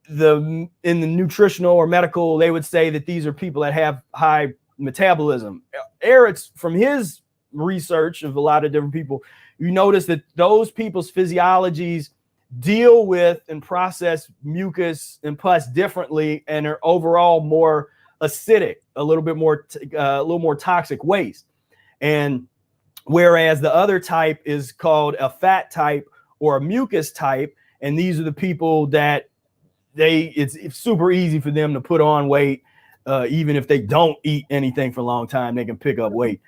in the nutritional or medical, they would say that these are people that have high metabolism. Ehret's, from his research of a lot of different people, you notice that those people's physiologies deal with and process mucus and pus differently, and are overall more acidic, a little more toxic waste. And whereas the other type is called a fat type or a mucus type, and these are the people that it's super easy for them to put on weight, even if they don't eat anything for a long time, they can pick up weight.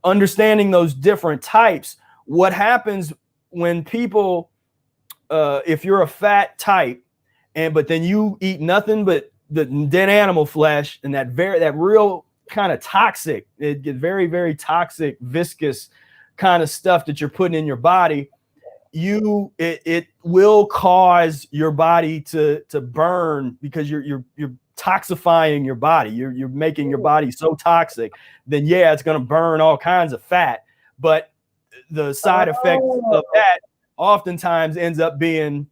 Understanding those different types, what happens when people, if you're a fat type, but then you eat nothing but the dead animal flesh, and that real kind of toxic, it gets very, very toxic, viscous kind of stuff that you're putting in your body, it will cause your body to burn, because you're toxifying your body. You're making your body so toxic, then it's going to burn all kinds of fat. But the side effect of that oftentimes ends up being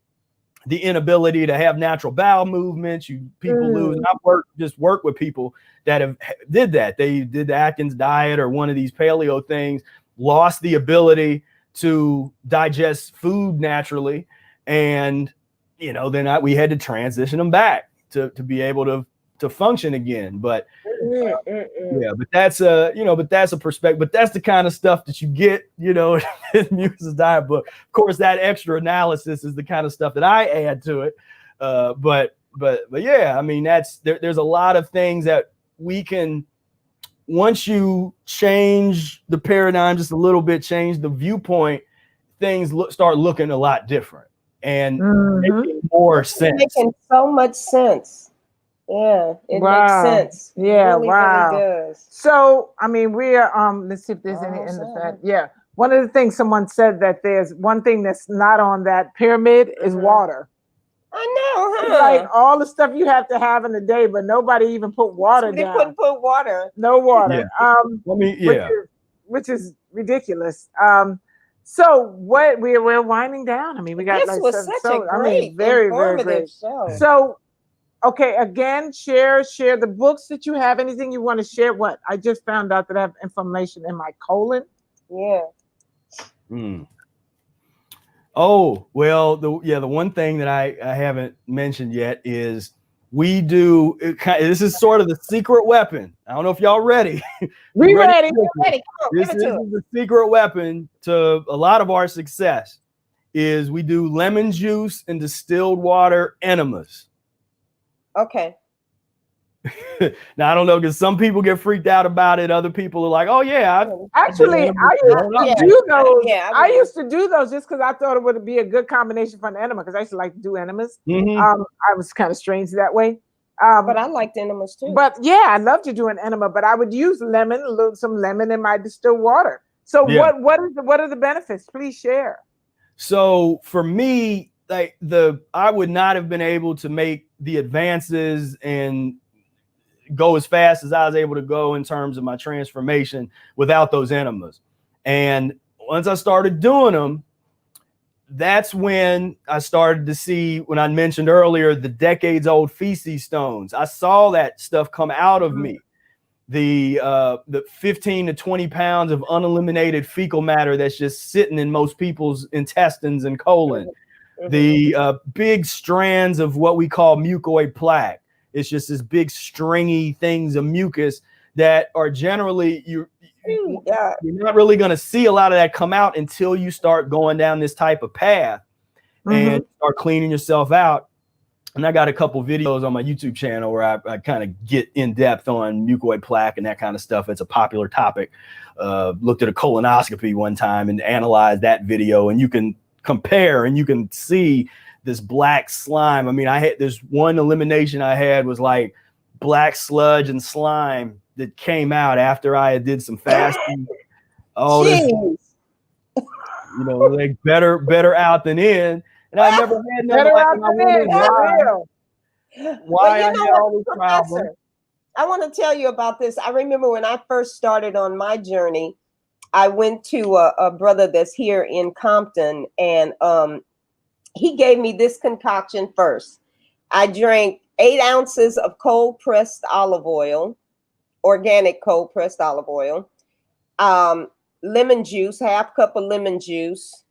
the inability to have natural bowel movements. People lose. And I've worked with people that did that. They did the Atkins diet or one of these paleo things, lost the ability to digest food naturally, and then we had to transition them back to be able to function again. But but that's a perspective. But that's the kind of stuff that you get, in Mucus diet book. Of course, that extra analysis is the kind of stuff that I add to it. But yeah, I mean, there's a lot of things that we can, once you change the paradigm just a little bit, change the viewpoint, things start looking a lot different and making more sense. It's making so much sense. Yeah, it makes sense. Yeah, really, really does. So, I mean, we are, let's see if there's any in the fat. Yeah. One of the things someone said, that there's one thing that's not on that pyramid is water. I know, huh? It's like all the stuff you have to have in a day, but nobody even put water down. They couldn't put water. No water. Yeah. Which is ridiculous. So what we're winding down. I mean, we got this was such a great, very, very great show. So, okay, again, share the books that you have. Anything you want to share? What I just found out that I have inflammation in my colon. Yeah. Oh, well, the one thing that I haven't mentioned yet is we do. This is sort of the secret weapon. I don't know if y'all ready. We're ready. This is the secret weapon to a lot of our success. Is we do lemon juice and distilled water enemas. Okay. Now I don't know, because some people get freaked out about it. Other people are like, "Oh yeah." Actually, I used to do those just because I thought it would be a good combination for an enema, because I used to like to do enemas. Mm-hmm. I was kind of strange that way. But I liked enemas too. But yeah, I love to do an enema, but I would use some lemon in my distilled water. So what are the benefits? Please share. So for me, like I would not have been able to make the advances and go as fast as I was able to go in terms of my transformation without those enemas. And once I started doing them, that's when I started to see, when I mentioned earlier, the decades old feces stones. I saw that stuff come out of me. The 15 to 20 pounds of uneliminated fecal matter that's just sitting in most people's intestines and colon. The big strands of what we call mucoid plaque. It's just this big stringy things of mucus that are generally, you're not really going to see a lot of that come out until you start going down this type of path and start cleaning yourself out. And I got a couple videos on my YouTube channel where I kind of get in depth on mucoid plaque and that kind of stuff. It's a popular topic. Looked at a colonoscopy one time and analyzed that video, and you can compare and you can see this black slime. I mean, I had this one elimination I had was like black sludge and slime that came out after I had did some fasting. Oh, this, you know, like better out than in. And I never had nothing like why I had all these problems. I want to tell you about this. I remember when I first started on my journey, I went to a brother that's here in Compton, and he gave me this concoction first. I drank 8 ounces of cold pressed olive oil, organic cold pressed olive oil, lemon juice, half cup of lemon juice.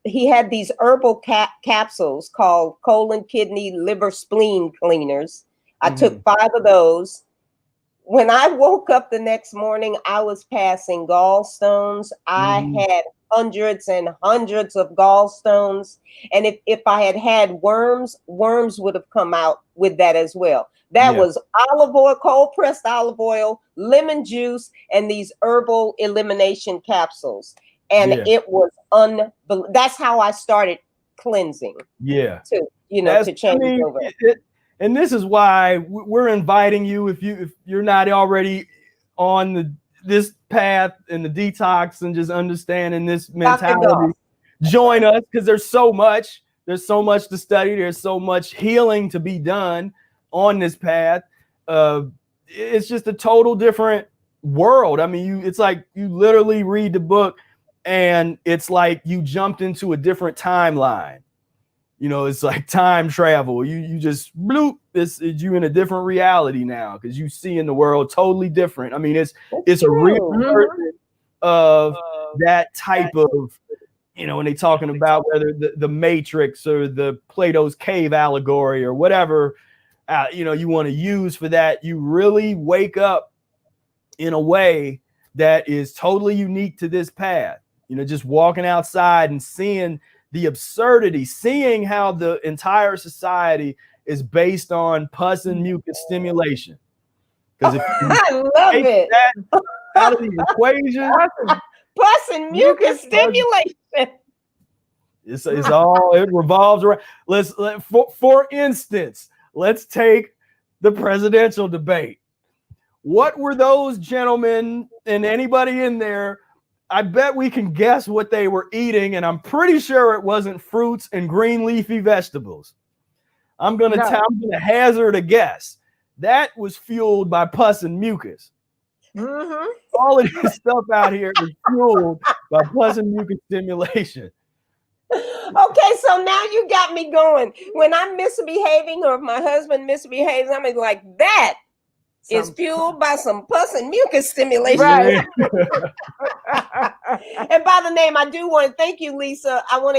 He had these herbal capsules called colon, kidney, liver, spleen cleaners. I took 5 of those. When I woke up the next morning, I was passing gallstones. I had hundreds and hundreds of gallstones. And if I had had worms would have come out with that as well. That was olive oil, cold pressed olive oil, lemon juice, and these herbal elimination capsules. And it was unbelievable. That's how I started cleansing. Yeah. To change over. And this is why we're inviting you, if you're not already on this path and the detox and just understanding this mentality, join us, because there's so much to study. There's so much healing to be done on this path. It's just a total different world. I mean, it's like you literally read the book and it's like you jumped into a different timeline. You know, it's like time travel. You just bloop. It's you in a different reality now, because you see in the world totally different. I mean, it's a real version of that type of, you know, when they're talking about whether the Matrix or the Plato's cave allegory or whatever, you know, you want to use for that. You really wake up in a way that is totally unique to this path. You know, just walking outside and seeing the absurdity, seeing how the entire society is based on pus and mucus stimulation. Because if I love it. That out of the equation, pus and mucus stimulation. It's all, it revolves around. For instance, let's take the presidential debate. What were those gentlemen and anybody in there? I bet we can guess what they were eating, and I'm pretty sure it wasn't fruits and green leafy vegetables. I'm gonna hazard a guess. That was fueled by pus and mucus. All of this stuff out here is fueled by pus and mucus stimulation. Okay, so now you got me going. When I'm misbehaving or if my husband misbehaves, I'm like, that is fueled by some pus and mucus stimulation. Right. And by the name, I do want to thank you, Lisa. I want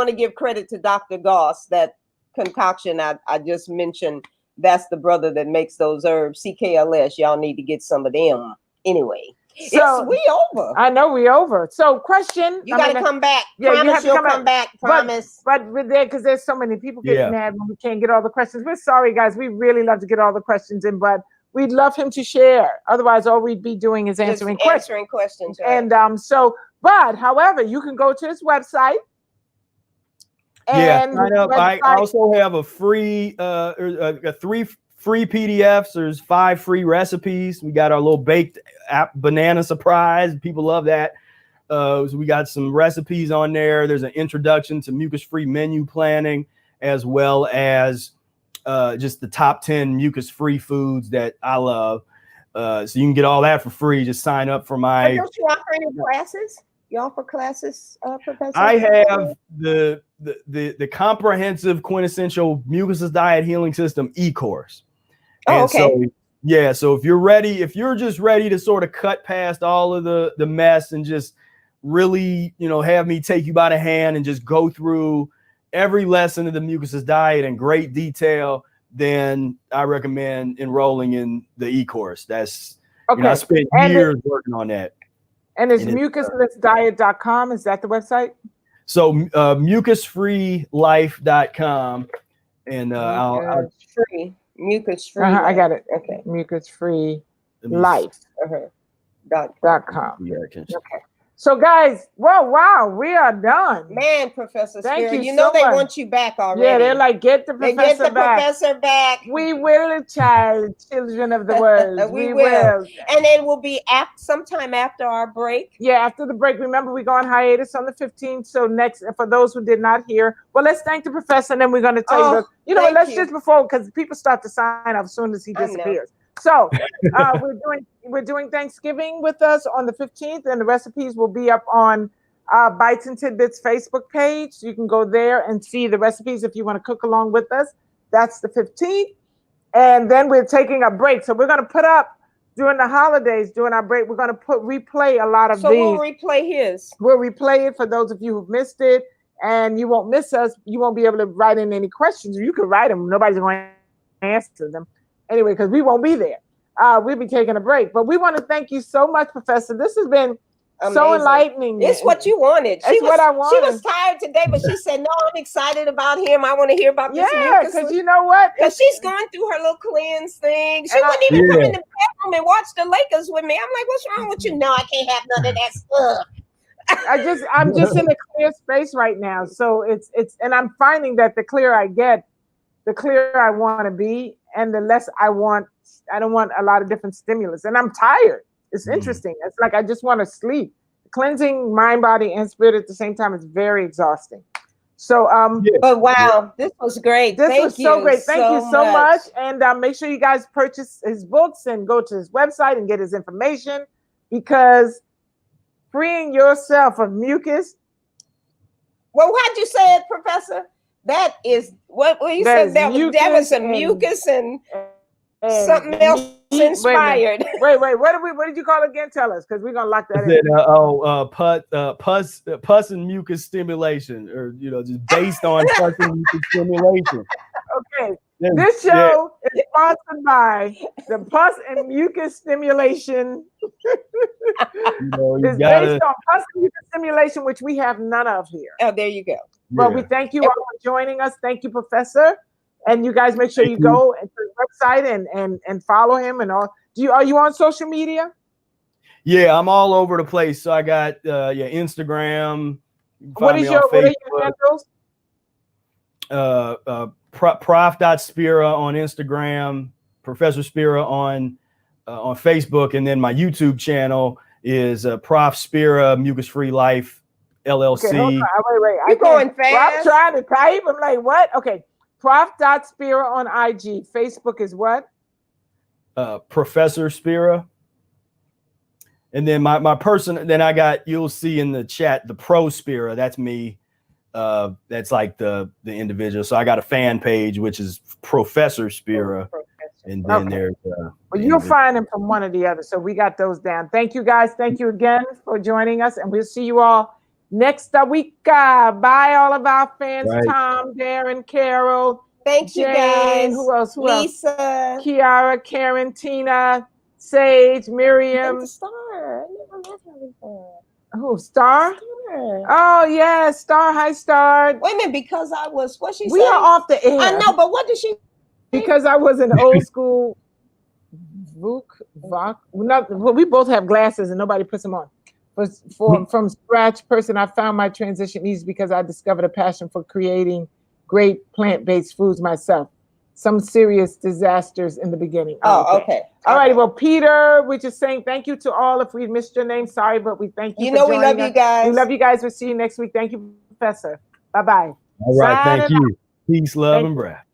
to give credit to Dr. Goss. That concoction I just mentioned, that's the brother that makes those herbs, CKLS. Y'all need to get some of them. Anyway, So we over. I know we over. So question. You got to come back. Yeah, Promise you have to you'll come back. Promise. But with there, because there's so many people get mad when we can't get all the questions. We're sorry, guys. We really love to get all the questions in, but we'd love him to share. Otherwise, all we'd be doing is answering questions. Right. And but however, you can go to his website. And sign up. I also have a free three free PDFs. There's 5 free recipes. We got our little baked banana surprise. People love that. So we got some recipes on there. There's an introduction to mucus-free menu planning, as well as just the top 10 mucus-free foods that I love. So you can get all that for free. Just sign up for my. Don't you offer any classes? You offer classes, Professor? I have the comprehensive quintessential mucusless diet healing system e-course. Oh, okay. So if you're just ready to sort of cut past all of the mess and just really, have me take you by the hand and just go through every lesson of the mucusless diet in great detail, then I recommend enrolling in the e-course. That's I spent years working on that. And it's mucuslessdiet.com. Is that the website? So mucus-free-life.com. And Mucus-free. I got it. Okay. Mucus-free life. .com. Yeah, okay. So guys, wow, we are done. Man, Professor Spira, Thank you you know so they much. want you back already. Yeah, they're like, get the professor back. We will, children of the world. we will. And it will be sometime after our break. Yeah, after the break. Remember, we go on hiatus on the 15th. So next, for those who did not hear, well, let's thank the professor, and then we're going to tell you what, let's just before, because people start to sign up as soon as he disappears. So we're doing Thanksgiving with us on the 15th, and the recipes will be up on Bites and Tidbits Facebook page. You can go there and see the recipes if you want to cook along with us. That's the 15th. And then we're taking a break. So we're going to put up during the holidays, during our break, we're going to replay a lot of these. So we'll replay his. We'll replay it for those of you who've missed it, and you won't miss us. You won't be able to write in any questions. You can write them. Nobody's going to answer them. Anyway, because we won't be there. We'll be taking a break. But we want to thank you so much, Professor. This has been so enlightening. It's what you wanted. What I wanted. She was tired today, but she said, no, I'm excited about him. I want to hear about this. Yeah, because you know what? Because she's going through her little cleanse thing. She wouldn't even come in the bedroom and watch the Lakers with me. I'm like, what's wrong with you? No, I can't have none of that stuff. I'm just in a clear space right now. So it's and I'm finding that the clearer I get, the clearer I want to be, and the less I don't want a lot of different stimulus. And I'm tired. It's interesting. It's like I just want to sleep. Cleansing mind, body, and spirit at the same time is very exhausting. So but wow, this was great. This was so great. Thank you so much. And make sure you guys purchase his books and go to his website and get his information, because freeing yourself of mucus. Well, how'd you say it, Professor? That is what you said. That was some mucus and something else inspired. Wait. What did you call it again? Tell us, because we're gonna lock that in. Pus and mucus stimulation, or just based on pus and mucus stimulation. Okay. This show is sponsored by the Pus and Mucus Stimulation. It's based on pus and mucus stimulation, which we have none of here. Oh, there you go. Well, we thank you all for joining us. Thank you, Professor. And you guys make sure you go to the website and follow him and all. Are you on social media? Yeah, I'm all over the place. So I got Instagram. What are your handles? Prof.Spira on Instagram, Professor Spira on Facebook, and then my YouTube channel is Prof Spira Mucus-free Life LLC. Okay, hold on. Wait. You're going fast. Well, I'm trying to type. I'm like, what? Okay. Prof.Spira on IG. Facebook is what? Professor Spira. And then my person, then I got, you'll see in the chat, the Pro Spira. That's me. That's like the individual. So I got a fan page, which is Professor Spira. And then there's well, you'll find them from one or the other. So we got those down. Thank you guys. Thank you again for joining us. And we'll see you all next week. Bye, all of our fans. Right. Tom, Darren, Carol. Thank you, guys. Who else? Lisa. Kiara, Karen, Tina, Sage, Miriam. Who, Star? Star. Oh, yeah, Star. Hi, Star. Wait a minute, because I was, what she We said? are off the air. I know, but what did she? Because I was an old school well, we both have glasses and nobody puts them on. From scratch person, I found my transition easy because I discovered a passion for creating great plant-based foods myself. Some serious disasters in the beginning. Oh, okay. All right. Well, Peter, we're just saying thank you to all. If we missed your name, sorry, but we thank you. You know, we love you guys. We love you guys. We'll see you next week. Thank you, Professor. Bye-bye. All right. Thank you. Peace, love, and breath.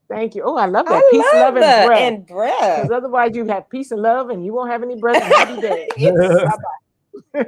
Thank you. Oh, I love that. Peace, love, and breath. Because otherwise you have peace and love and you won't have any breath and you'll be dead. Bye-bye.